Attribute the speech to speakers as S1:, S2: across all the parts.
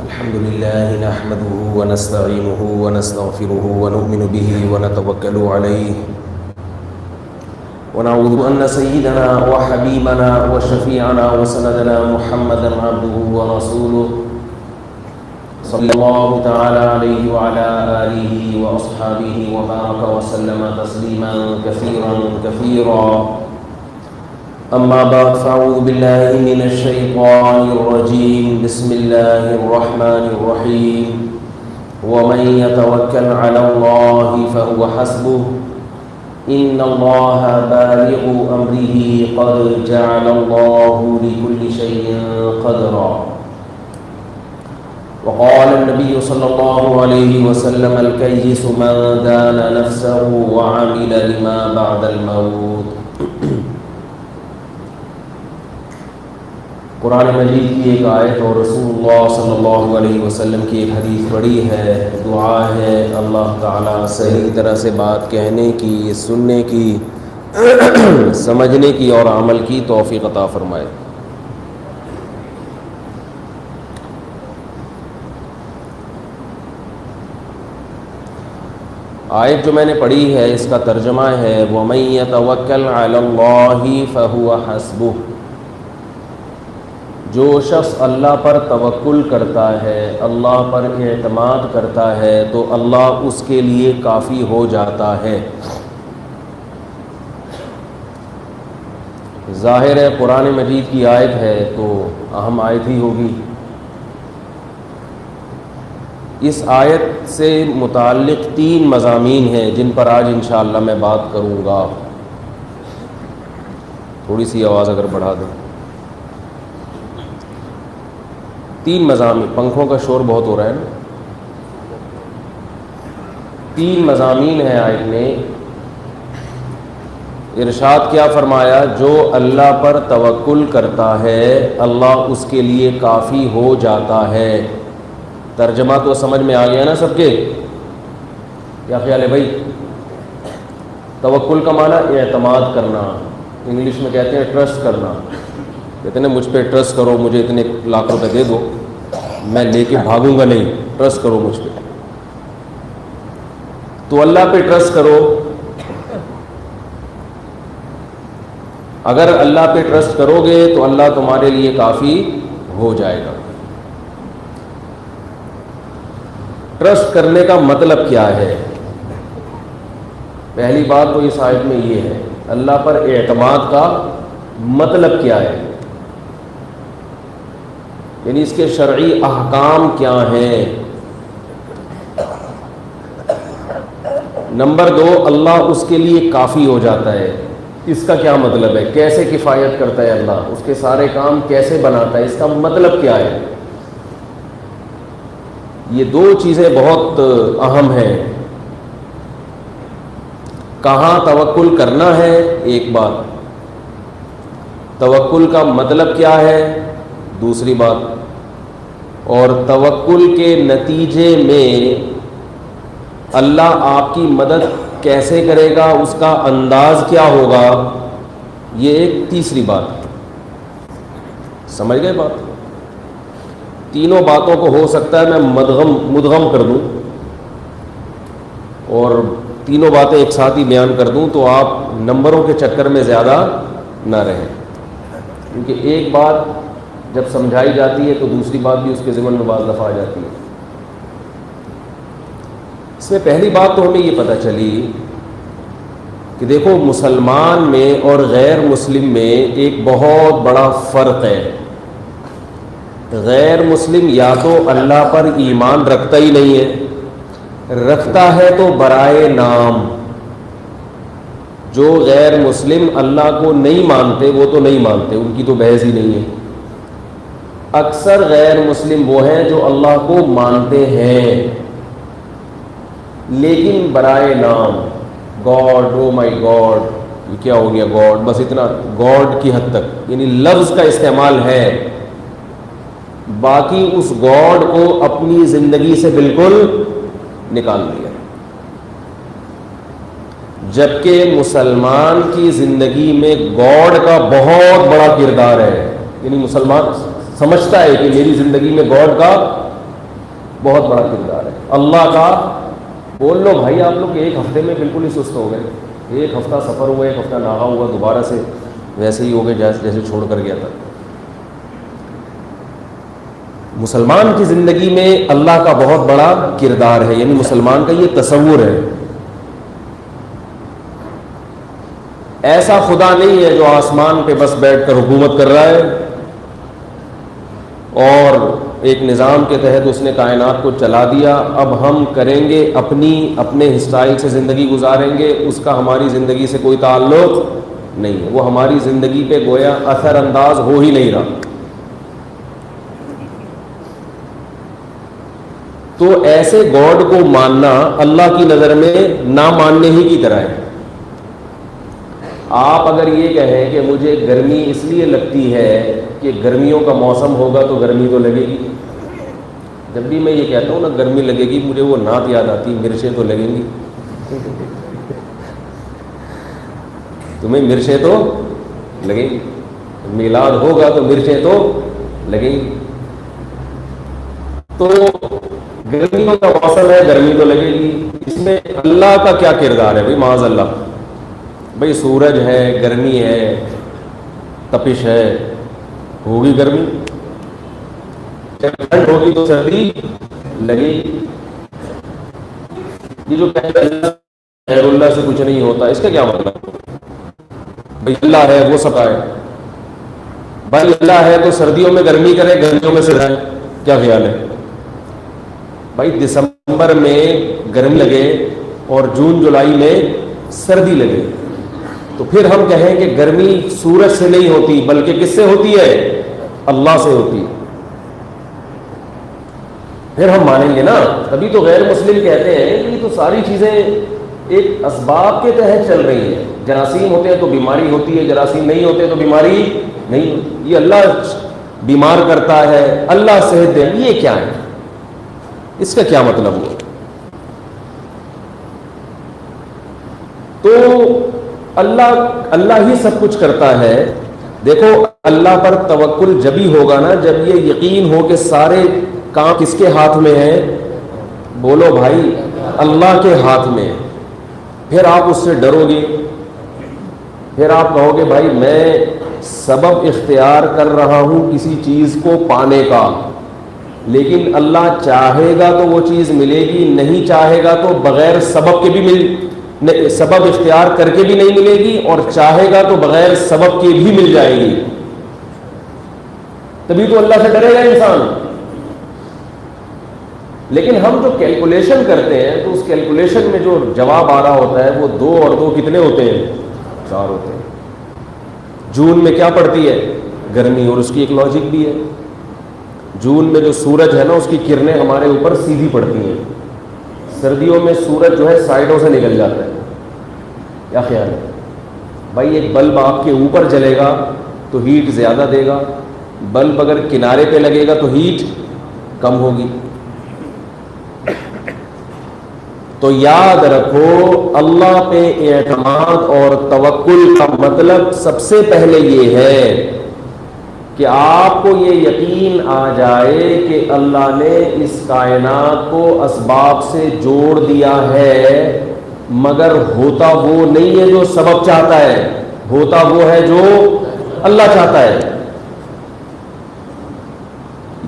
S1: الحمد لله نحمده ونستعينه ونستغفره ونؤمن به ونتوكل عليه ونعوذ أن سيدنا وحبيبنا وشفيعنا وسندنا محمدا عبده ورسوله صلى الله تعالى عليه وعلى آله وأصحابه وبارك وسلم تسليما كثيرا أما بعد فأعوذ بالله من الشيطان الرجيم بسم الله الرحمن الرحيم ومن يتوكل على الله فهو حسبه إن الله بالغ أمره قد جعل الله لكل شيء قدرا وقال النبي صلى الله عليه وسلم الكيس من دان نفسه وعمل لما بعد الموت. قرآن مجید کی ایک آیت اور رسول اللہ صلی اللہ علیہ وسلم کی ایک حدیث پڑھی ہے. دعا ہے اللہ تعالیٰ صحیح طرح سے بات کہنے کی، سننے کی، سمجھنے کی اور عمل کی توفیق عطا فرمائے. آیت جو میں نے پڑھی ہے اس کا ترجمہ ہے وَمَن يَتَوَكَّلْ عَلَى اللَّهِ فَهُوَ حَسْبُهُ. جو شخص اللہ پر توکل کرتا ہے، اللہ پر اعتماد کرتا ہے تو اللہ اس کے لیے کافی ہو جاتا ہے. ظاہر ہے قرآن مجید کی آیت ہے تو اہم آیت ہی ہوگی. اس آیت سے متعلق 3 مضامین ہیں جن پر آج انشاءاللہ میں بات کروں گا. تھوڑی سی آواز اگر بڑھا دیں. 3 مضامین، پنکھوں کا شور بہت ہو رہا ہے نا. 3 مضامین ہیں آیت میں. ارشاد کیا فرمایا؟ جو اللہ پر توکل کرتا ہے اللہ اس کے لیے کافی ہو جاتا ہے. ترجمہ تو سمجھ میں آ گیا نا سب کے؟ کیا خیال ہے بھائی؟ توکل کا معنی اعتماد کرنا، انگلش میں کہتے ہیں ٹرسٹ کرنا. کہتے ہیں مجھ پہ ٹرسٹ کرو، مجھے اتنے لاکھ روپے دے دو، میں لے کے بھاگوں گا نہیں، ٹرسٹ کرو مجھ پہ. تو اللہ پہ ٹرسٹ کرو. اگر اللہ پہ ٹرسٹ کرو گے تو اللہ تمہارے لیے کافی ہو جائے گا. ٹرسٹ کرنے کا مطلب کیا ہے؟ پہلی بات تو اس آیت میں یہ ہے اللہ پر اعتماد کا مطلب کیا ہے، یعنی اس کے شرعی احکام کیا ہیں. نمبر 2، اللہ اس کے لیے کافی ہو جاتا ہے. اس کا کیا مطلب ہے؟ کیسے کفایت کرتا ہے اللہ، اس کے سارے کام کیسے بناتا ہے، اس کا مطلب کیا ہے؟ یہ 2 چیزیں بہت اہم ہیں. کہاں توکل کرنا ہے ایک بات، توکل کا مطلب کیا ہے دوسری بات، اور توکل کے نتیجے میں اللہ آپ کی مدد کیسے کرے گا، اس کا انداز کیا ہوگا، یہ ایک تیسری بات. سمجھ گئے بات؟ تینوں باتوں کو ہو سکتا ہے میں مدغم کر دوں اور تینوں باتیں ایک ساتھ ہی بیان کر دوں تو آپ نمبروں کے چکر میں زیادہ نہ رہیں، کیونکہ ایک بات جب سمجھائی جاتی ہے تو دوسری بات بھی اس کے ضمن میں بعض دفعہ آ جاتی ہے. اس میں پہلی بات تو ہمیں یہ پتہ چلی کہ دیکھو مسلمان میں اور غیر مسلم میں ایک بہت بڑا فرق ہے. غیر مسلم یا تو اللہ پر ایمان رکھتا ہی نہیں ہے، رکھتا ہے تو برائے نام. جو غیر مسلم اللہ کو نہیں مانتے وہ تو نہیں مانتے، ان کی تو بحث ہی نہیں ہے. اکثر غیر مسلم وہ ہیں جو اللہ کو مانتے ہیں لیکن برائے نام. گاڈ، او مائی گاڈ، یہ کیا ہو گیا گاڈ، بس اتنا گاڈ کی حد تک، یعنی لفظ کا استعمال ہے، باقی اس گاڈ کو اپنی زندگی سے بالکل نکال دیا. جبکہ مسلمان کی زندگی میں گاڈ کا بہت بڑا کردار ہے. یعنی مسلمان سمجھتا ہے کہ میری زندگی میں گاڈ کا بہت بڑا کردار ہے اللہ کا. بول لو بھائی آپ لوگ ایک ہفتے میں بالکل ہی سست ہو گئے, ایک ہفتہ سفر ہوا, ایک ہفتہ ناغا ہوا, دوبارہ سے ویسے ہی ہو گئے جیسے چھوڑ کر گیا تھا. مسلمان کی زندگی میں اللہ کا بہت بڑا کردار ہے, یعنی مسلمان کا یہ تصور ہے. ایسا خدا نہیں ہے جو آسمان پہ بس بیٹھ کر حکومت کر رہا ہے اور ایک نظام کے تحت اس نے کائنات کو چلا دیا, اب ہم کریں گے اپنے اسٹائل سے زندگی گزاریں گے, اس کا ہماری زندگی سے کوئی تعلق نہیں ہے. وہ ہماری زندگی پہ گویا اثر انداز ہو ہی نہیں رہا. تو ایسے گاڈ کو ماننا اللہ کی نظر میں نہ ماننے ہی کی طرح ہے. آپ اگر یہ کہیں کہ مجھے گرمی اس لیے لگتی ہے کہ گرمیوں کا موسم ہوگا تو گرمی تو لگے گی. جب بھی میں یہ کہتا ہوں نا گرمی لگے گی, مجھے وہ نعت یاد آتی, مرچیں تو لگیں گی. تمہیں مرچیں تو لگیں گی, میلاد ہوگا تو مرچیں تو لگیں گی. تو گرمیوں کا موسم ہے, گرمی تو لگے گی. اس میں اللہ کا کیا کردار ہے بھائی؟ معاذ اللہ, بھائی سورج ہے, گرمی ہے, تپش ہے, ہوگی گرمی, جب ٹھنڈ ہوگی تو سردی لگے گی. یہ جو کہتے ہیں غیر اللہ سے کچھ نہیں ہوتا, اس کا کیا مطلب؟ بھائی اللہ ہے وہ سب ہے, بھائی اللہ ہے تو سردیوں میں گرمی کرے, گرمیوں میں سردی ہے, کیا خیال ہے بھائی؟ دسمبر میں گرمی لگے اور جون جولائی میں سردی لگے, تو پھر ہم کہیں کہ گرمی سورج سے نہیں ہوتی بلکہ کس سے ہوتی ہے؟ اللہ سے ہوتی ہے. پھر ہم مانیں گے نا. تبھی تو غیر مسلم کہتے ہیں کہ یہ تو ساری چیزیں ایک اسباب کے تحت چل رہی ہیں. جراثیم ہوتے ہیں تو بیماری ہوتی ہے, جراثیم نہیں ہوتے تو بیماری نہیں ہوتی. یہ اللہ بیمار کرتا ہے, اللہ صحت دے, یہ کیا ہے؟ اس کا کیا مطلب ہوا؟ تو اللہ ہی سب کچھ کرتا ہے. دیکھو اللہ پر توکل جبھی ہوگا نا جب یہ یقین ہو کہ سارے کام کس کے ہاتھ میں ہے؟ بولو بھائی, اللہ کے ہاتھ میں. پھر آپ اس سے ڈرو گے, پھر آپ کہو گے بھائی میں سبب اختیار کر رہا ہوں کسی چیز کو پانے کا, لیکن اللہ چاہے گا تو وہ چیز ملے گی, نہیں چاہے گا تو بغیر سبب کے بھی سبب اختیار کر کے بھی نہیں ملے گی, اور چاہے گا تو بغیر سبب کے بھی مل جائے گی. تبھی تو اللہ سے ڈرے گا انسان. لیکن ہم جو کیلکولیشن کرتے ہیں تو اس کیلکولیشن میں جو جواب آ رہا ہوتا ہے وہ 2 اور 2 کتنے ہوتے ہیں؟ 4 ہوتے ہیں. جون میں کیا پڑتی ہے؟ گرمی, اور اس کی ایک لاجک بھی ہے. جون میں جو سورج ہے نا اس کی کرنیں ہمارے اوپر سیدھی پڑتی ہیں. سردیوں میں سورج جو ہے سائڈوں سے نکل جاتا ہے. کیا خیال ہے بھائی؟ ایک بلب آپ کے اوپر جلے گا تو ہیٹ زیادہ دے گا, بلب اگر کنارے پہ لگے گا تو ہیٹ کم ہوگی. تو یاد رکھو اللہ پہ اعتماد اور توکل کا مطلب سب سے پہلے یہ ہے کہ آپ کو یہ یقین آ جائے کہ اللہ نے اس کائنات کو اسباب سے جوڑ دیا ہے, مگر ہوتا وہ نہیں ہے جو سبب چاہتا ہے, ہوتا وہ ہے جو اللہ چاہتا ہے.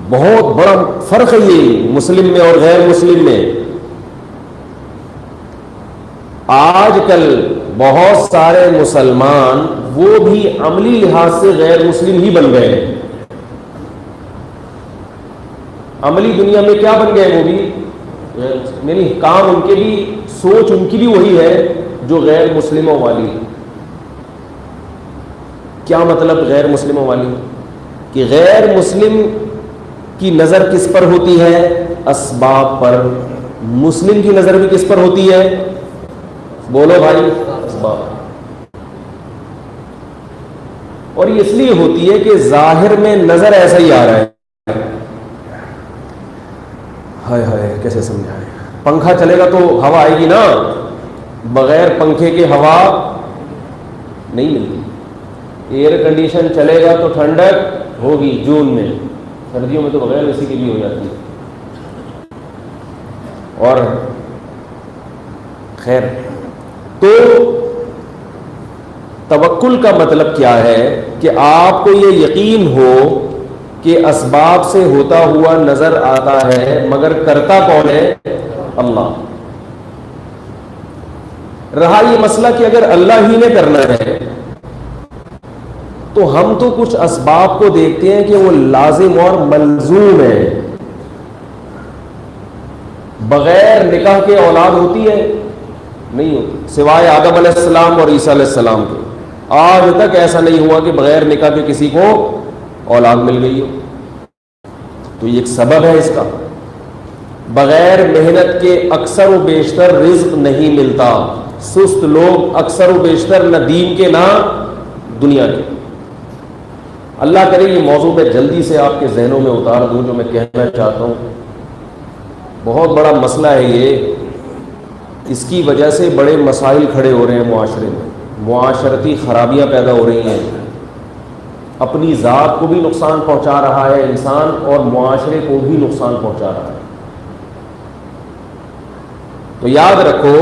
S1: بہت بڑا فرق ہے یہ مسلم میں اور غیر مسلم میں. آج کل بہت سارے مسلمان وہ بھی عملی لحاظ سے غیر مسلم ہی بن گئے. عملی دنیا میں کیا بن گئے؟ وہ بھی یعنی کام ان کے بھی, سوچ ان کی بھی وہی ہے جو غیر مسلموں والی. کیا مطلب غیر مسلموں والی؟ کہ غیر مسلم کی نظر کس پر ہوتی ہے؟ اسباب پر. مسلم کی نظر بھی کس پر ہوتی ہے؟ بولو بھائی, اسباب. اور یہ اس لیے ہوتی ہے کہ ظاہر میں نظر ایسا ہی آ رہا ہے. ہائے ہائے کیسے سمجھائیں؟ پنکھا چلے گا تو ہوا آئے گی نا, بغیر پنکھے کے ہوا نہیں ملتی. ایئر کنڈیشن چلے گا تو ٹھنڈک ہوگی جون میں, سردیوں میں تو بغیر اسی کے بھی ہو جاتی ہے. اور خیر، تو توکل کا مطلب کیا ہے کہ آپ کو یہ یقین ہو کہ اسباب سے ہوتا ہوا نظر آتا ہے مگر کرتا کون ہے؟ اللہ۔ رہا یہ مسئلہ کہ اگر اللہ ہی نے کرنا ہے تو ہم تو کچھ اسباب کو دیکھتے ہیں کہ وہ لازم اور ملزوم ہے۔ بغیر نکاح کے اولاد ہوتی ہے؟ نہیں ہوتی، سوائے آدم علیہ السلام اور عیسیٰ علیہ السلام کے۔ آج تک ایسا نہیں ہوا کہ بغیر نکاح کے کسی کو اولاد مل گئی ہو۔ تو یہ ایک سبب ہے اس کا۔ بغیر محنت کے اکثر و بیشتر رزق نہیں ملتا۔ سست لوگ اکثر و بیشتر نہ دین کے نہ دنیا کے۔ اللہ کرے یہ موضوع میں جلدی سے آپ کے ذہنوں میں اتار دوں جو میں کہنا چاہتا ہوں۔ بہت بڑا مسئلہ ہے یہ، اس کی وجہ سے بڑے مسائل کھڑے ہو رہے ہیں معاشرے میں، معاشرتی خرابیاں پیدا ہو رہی ہیں، اپنی ذات کو بھی نقصان پہنچا رہا ہے انسان اور معاشرے کو بھی نقصان پہنچا رہا ہے۔ تو یاد رکھو،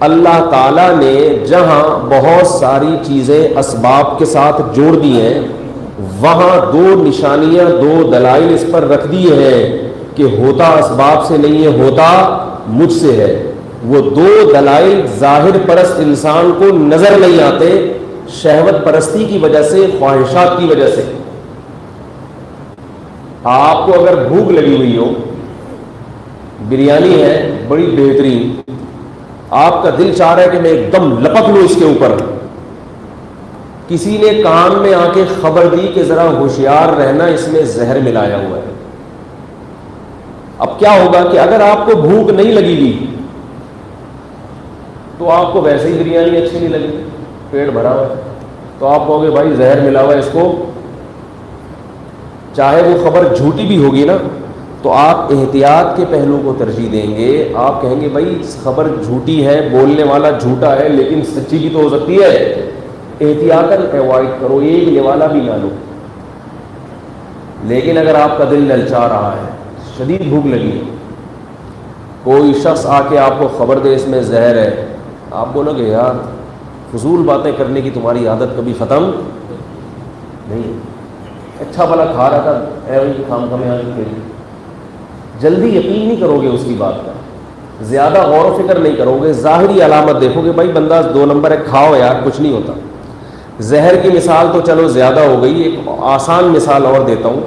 S1: اللہ تعالیٰ نے جہاں بہت ساری چیزیں اسباب کے ساتھ جوڑ دی ہیں، وہاں دو نشانیاں، دو دلائل اس پر رکھ دیے ہیں کہ ہوتا اسباب سے نہیں ہے، ہوتا مجھ سے ہے۔ وہ دو دلائل ظاہر پرست انسان کو نظر نہیں آتے، شہوت پرستی کی وجہ سے، خواہشات کی وجہ سے۔ آپ کو اگر بھوک لگی ہوئی ہو، بریانی ہے بڑی بہترین، آپ کا دل چاہ رہا ہے کہ میں ایک دم لپک لوں اس کے اوپر، کسی نے کان میں آ کے خبر دی کہ ذرا ہوشیار رہنا، اس میں زہر ملایا ہوا ہے۔ اب کیا ہوگا کہ اگر آپ کو بھوک نہیں لگی ہوئی تو آپ کو ویسے ہی بریانی اچھی نہیں لگی، پیٹ بھرا ہوا ہے، تو آپ کہو گے بھائی زہر ملا ہوا ہے اس کو، چاہے وہ خبر جھوٹی بھی ہوگی نا تو آپ احتیاط کے پہلو کو ترجیح دیں گے۔ آپ کہیں گے بھائی خبر جھوٹی ہے، بولنے والا جھوٹا ہے، لیکن سچی بھی تو ہو سکتی ہے، احتیاطاً ایوائڈ کرو، ایک نوالا بھی نہ لو۔ لیکن اگر آپ کا دل للچا رہا ہے، شدید بھوک لگی ہے، کوئی شخص آ کے آپ کو خبر دے اس میں زہر ہے، آپ بولو گے یار فضول باتیں کرنے کی تمہاری عادت کبھی ختم نہیں، اچھا بھلا کھا رہا تھا، اے خام خامے جلدی یقین نہیں کرو گے اس کی بات کا، زیادہ غور و فکر نہیں کرو گے، ظاہری علامت دیکھو گے بھائی بندہ 2 نمبر ہے، کھاؤ یار کچھ نہیں ہوتا۔ زہر کی مثال تو چلو زیادہ ہو گئی، ایک آسان مثال اور دیتا ہوں۔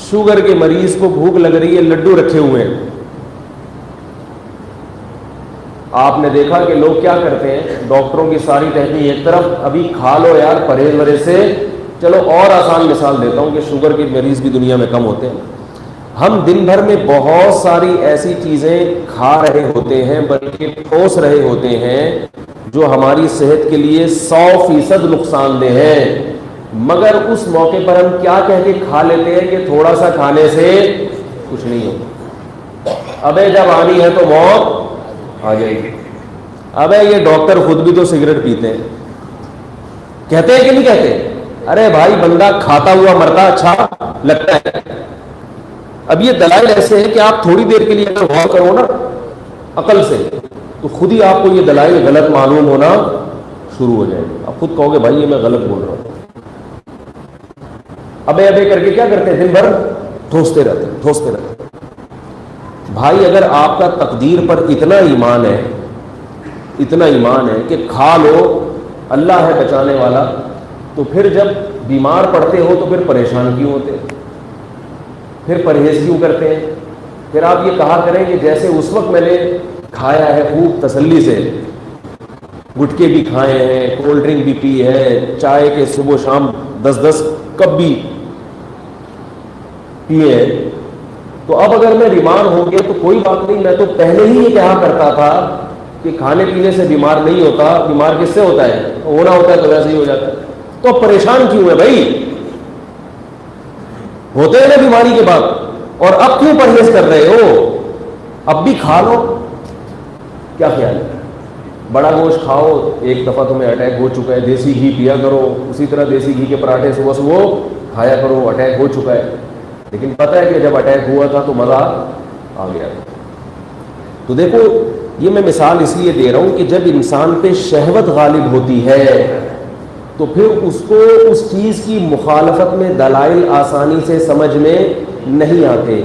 S1: شوگر کے مریض کو بھوک لگ رہی ہے، لڈو رکھے ہوئے ہیں، آپ نے دیکھا کہ لوگ کیا کرتے ہیں، ڈاکٹروں کی ساری تحقیق ایک طرف، ابھی کھا لو یار پرہیز ورے سے۔ چلو اور آسان مثال دیتا ہوں کہ شوگر کے مریض بھی دنیا میں کم ہوتے ہیں۔ ہم دن بھر میں بہت ساری ایسی چیزیں کھا رہے ہوتے ہیں بلکہ ٹھوس رہے ہوتے ہیں جو ہماری صحت کے لیے 100% نقصان دہ ہیں، مگر اس موقع پر ہم کیا کہہ کے کھا لیتے ہیں کہ تھوڑا سا کھانے سے کچھ نہیں ہوتا، ابے جب آنی ہے تو موت آ جائے گی۔ ابے یہ ڈاکٹر خود بھی تو سگریٹ پیتے ہیں، کہتے ہیں کہ نہیں کہتے؟ ارے بھائی بندہ کھاتا ہوا مرتا اچھا لگتا ہے۔ اب یہ دلائل ایسے ہیں کہ آپ تھوڑی دیر کے لیے اگر غور کرو نا عقل سے تو خود ہی آپ کو یہ دلائل غلط معلوم ہونا شروع ہو جائے گی، آپ خود کہو گے بھائی یہ میں غلط بول رہا ہوں۔ ابے ابے کر کے کیا کرتے ہیں، دن بھر ٹھوستے رہتے۔ بھائی اگر آپ کا تقدیر پر اتنا ایمان ہے کہ کھا لو اللہ ہے بچانے والا، تو پھر جب بیمار پڑتے ہو تو پھر پریشان کیوں ہوتے ہیں، پھر پرہیز کیوں کرتے ہیں؟ پھر آپ یہ کہا کریں کہ جیسے اس وقت میں نے کھایا ہے خوب تسلی سے، گٹکے بھی کھائے ہیں، کولڈ ڈرنک بھی پی ہے، چائے کے صبح شام 10 کپ بھی پیے ہیں، تو اب اگر میں بیمار ہو گیا تو کوئی بات نہیں، میں تو پہلے ہی یہ کہا کرتا تھا کہ کھانے پینے سے بیمار نہیں ہوتا، بیمار کس سے ہوتا ہے، ہونا ہوتا ہے تو ویسے ہی ہو جاتا ہے، تو اب پریشان کیوں ہے بھائی؟ ہوتے ہیں نا بیماری کے بعد، اور اب کیوں پرہیز کر رہے ہو؟ اب بھی کھا لو، کیا خیال ہے؟ بڑا گوشت کھاؤ، ایک دفعہ تمہیں اٹیک ہو چکا ہے، دیسی گھی پیا کرو، اسی طرح دیسی گھی کے پراٹھے صبح کھایا کرو، اٹیک ہو چکا ہے، لیکن پتہ ہے کہ جب اٹیک ہوا تھا تو مزہ آ گیا۔ تو دیکھو یہ میں مثال اس لیے دے رہا ہوں کہ جب انسان پہ شہوت غالب ہوتی ہے تو پھر اس کو اس چیز کی مخالفت میں دلائل آسانی سے سمجھ میں نہیں آتے.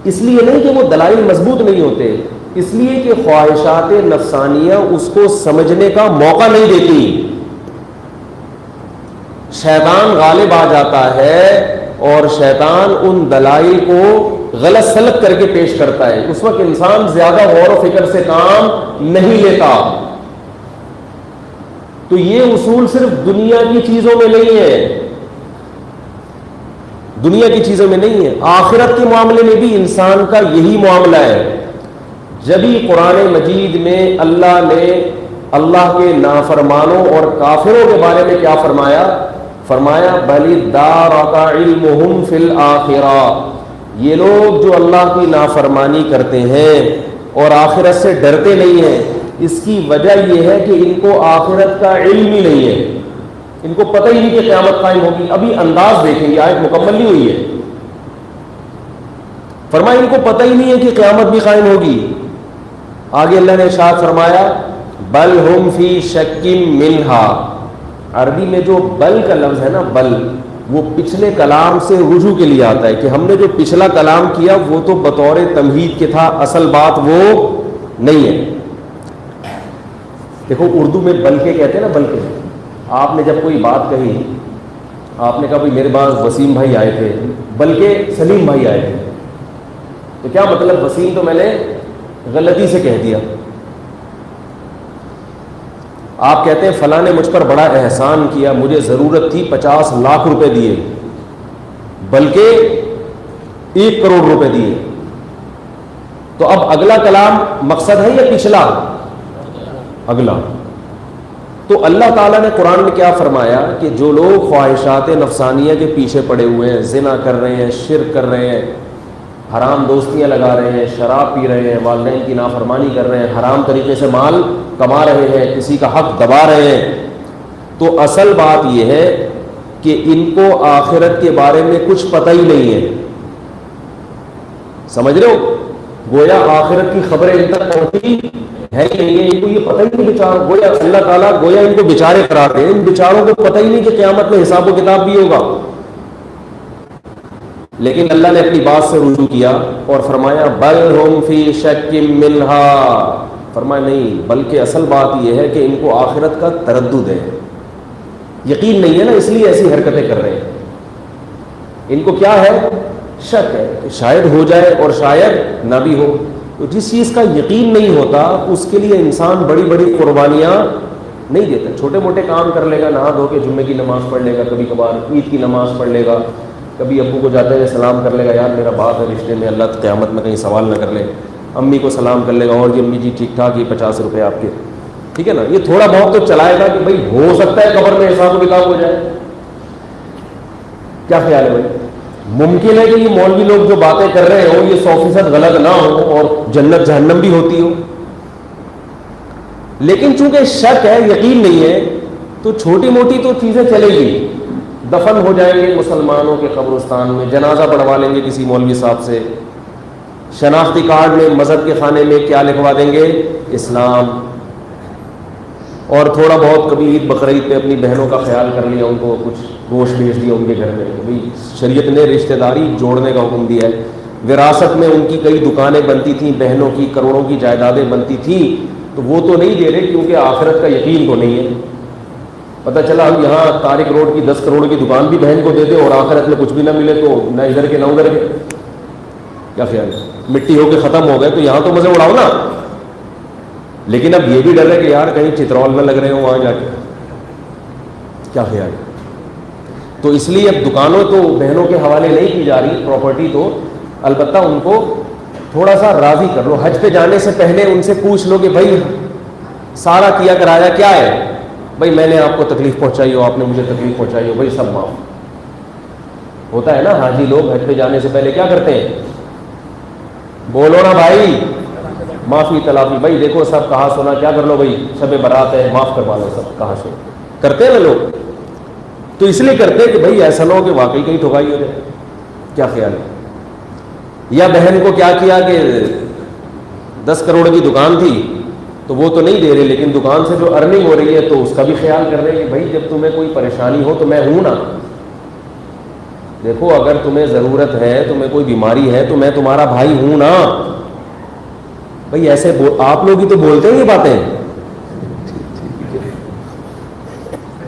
S1: اس لیے نہیں کہ وہ دلائل مضبوط نہیں ہوتے، اس لیے کہ خواہشات نفسانیہ اس کو سمجھنے کا موقع نہیں دیتی. شیطان غالب آ جاتا ہے اور شیطان ان دلائل کو غلط سلط کر کے پیش کرتا ہے. اس وقت انسان زیادہ غور و فکر سے کام نہیں لیتا. تو یہ اصول صرف دنیا کی چیزوں میں نہیں ہے، دنیا کی چیزوں میں نہیں ہے، آخرت کے معاملے میں بھی انسان کا یہی معاملہ ہے. جبھی قرآن مجید میں اللہ نے اللہ کے نافرمانوں اور کافروں کے بارے میں کیا فرمایا؟ فرمایا بل ادارک علمہم فی الآخرہ، یہ لوگ جو اللہ کی نافرمانی کرتے ہیں اور آخرت سے ڈرتے نہیں ہیں، اس کی وجہ یہ ہے کہ ان کو آخرت کا علم ہی نہیں ہے. ان کو پتہ ہی نہیں کہ قیامت قائم ہوگی. ابھی انداز دیکھیں، یہ آیت مکمل نہیں ہوئی ہے. فرمایا ان کو پتہ ہی نہیں ہے کہ قیامت بھی قائم ہوگی. آگے اللہ نے ارشاد فرمایا بل ہم فی شک منہا. عربی میں جو بل کا لفظ ہے نا، بل، وہ پچھلے کلام سے رجوع کے لیے آتا ہے کہ ہم نے جو پچھلا کلام کیا وہ تو بطور تمہید کے تھا، اصل بات وہ نہیں ہے. دیکھو اردو میں بلکہ کہتے ہیں نا، بلکہ آپ نے جب کوئی بات کہی، آپ نے کہا بھائی میرے پاس وسیم بھائی آئے تھے بلکہ سلیم بھائی آئے تھے، تو کیا مطلب؟ وسیم تو میں نے غلطی سے کہہ دیا. آپ کہتے ہیں فلاں نے مجھ پر بڑا احسان کیا، مجھے ضرورت تھی 50 لاکھ روپے دیے بلکہ 1 کروڑ روپے دیے. تو اب اگلا کلام مقصد ہے یا پچھلا؟ اگلا. تو اللہ تعالیٰ نے قرآن میں کیا فرمایا کہ جو لوگ خواہشات نفسانیہ کے پیچھے پڑے ہوئے ہیں، زنا کر رہے ہیں، شرک کر رہے ہیں، حرام دوستیاں لگا رہے ہیں، شراب پی رہے ہیں، والدین کی نافرمانی کر رہے ہیں، حرام طریقے سے مال کما رہے ہیں، کسی کا حق دبا رہے ہیں، تو اصل بات یہ ہے کہ ان کو آخرت کے بارے میں کچھ پتہ ہی نہیں ہے. سمجھ رہے ہو؟ گویا آخرت کی خبریں ان تک پہنچی ہے کہ نہیں ہے، ان کو یہ پتہ ہی نہیں. بیچاروں گویا اللہ تعالیٰ گویا ان کو بیچارے قرار دے. ان بیچاروں کو پتہ ہی نہیں کہ قیامت میں حساب و کتاب بھی ہوگا. لیکن اللہ نے اپنی بات سے رجوع کیا اور فرمایا بل ہم فی شک منہا. فرمایا نہیں، بلکہ اصل بات یہ ہے کہ ان کو آخرت کا تردد ہے، یقین نہیں ہے نا، اس لیے ایسی حرکتیں کر رہے ہیں. ان کو کیا ہے؟ شک ہے کہ شاید ہو جائے اور شاید نہ بھی ہو. تو جس چیز کا یقین نہیں ہوتا اس کے لیے انسان بڑی بڑی قربانیاں نہیں دیتا. چھوٹے موٹے کام کر لے گا، نہا دھو کے جمعے کی نماز پڑھ لے گا، کبھی کبھار عید کی نماز پڑھ لے گا، کبھی ابو کو جاتے ہوئے سلام کر لے گا، یار میرا بات ہے رشتے میں، اللہ قیامت میں کہیں سوال نہ کر لے. امی کو سلام کر لے گا، اور جی امی جی ٹھیک ٹھاک، یہ 50 روپے آپ کے، ٹھیک ہے نا. یہ تھوڑا بہت تو چلائے گا کہ بھائی ہو سکتا ہے قبر میں حساب و کتاب ہو جائے. کیا خیال ہے بھائی؟ ممکن ہے کہ یہ مولوی لوگ جو باتیں کر رہے ہوں یہ 100% غلط نہ ہو اور جنت جہنم بھی ہوتی ہو، لیکن چونکہ شک ہے، یقین نہیں ہے، تو چھوٹی موٹی تو چیزیں چلے گی. دفن ہو جائیں گے مسلمانوں کے قبرستان میں، جنازہ پڑھوا لیں گے کسی مولوی صاحب سے، شناختی کارڈ میں مذہب کے خانے میں کیا لکھوا دیں گے؟ اسلام. اور تھوڑا بہت کبھی عید بقرعید پہ اپنی بہنوں کا خیال کر لیا، ان کو کچھ گوشت بھیج دیا ان کے گھر میں. بھائی شریعت نے رشتہ داری جوڑنے کا حکم دیا ہے. وراثت میں ان کی کئی دکانیں بنتی تھیں، بہنوں کی کروڑوں کی جائیدادیں بنتی تھیں، تو وہ تو نہیں دے رہے کیونکہ آخرت کا یقین تو نہیں ہے. پتہ چلا ہم یہاں طارق روڈ کی 10 کروڑ کی دکان بھی بہن کو دے دیں اور آخرت میں کچھ بھی نہ ملے، تو نہ ادھر کے نہ ادھر کے. کیا خیال ہے؟ مٹی ہو کے ختم ہو گئے تو یہاں تو مزے اڑاؤ نا. لیکن اب یہ بھی ڈر ہے کہ یار کہیں چترول نہ لگ رہے ہوں وہاں جا کے. کیا خیال ہے؟ تو اس لیے اب دکانوں تو بہنوں کے حوالے نہیں کی جا رہی، پراپرٹی تو البتہ ان کو تھوڑا سا راضی کر لو. حج پہ جانے سے پہلے ان سے پوچھ لو کہ بھائی سارا کیا کرایا کیا ہے؟ بھائی میں نے آپ کو تکلیف پہنچائی ہو، آپ نے مجھے تکلیف پہنچائی ہو، بھائی سب معاف. ہوتا ہے نا، حاجی لوگ حج پہ جانے سے پہلے کیا کرتے ہیں؟ بولو نا بھائی، معافی تلافی. بھائی دیکھو سب کہا سنا کیا کر لو، بھائی شب برات ہے، معاف کروا لو سب کہا سنا. کرتے ہیں نا لوگ، تو اس لیے کرتے ہیں کہ بھائی ایسا نہ ہو کہ واقعی کہیں ٹھگائی ہو جائے. کیا خیال ہے؟ یا بہن کو کیا کیا کہ 10 کروڑ کی دکان تھی تو وہ تو نہیں دے رہے، لیکن دکان سے جو ارننگ ہو رہی ہے تو اس کا بھی خیال کر رہے ہیں کہ بھائی جب تمہیں کوئی پریشانی ہو تو میں ہوں نا. دیکھو اگر تمہیں ضرورت ہے، تمہیں کوئی بیماری ہے تو میں تمہارا بھائی ہوں نا. بھائی ایسے آپ لوگ ہی تو بولتے ہیں یہ باتیں.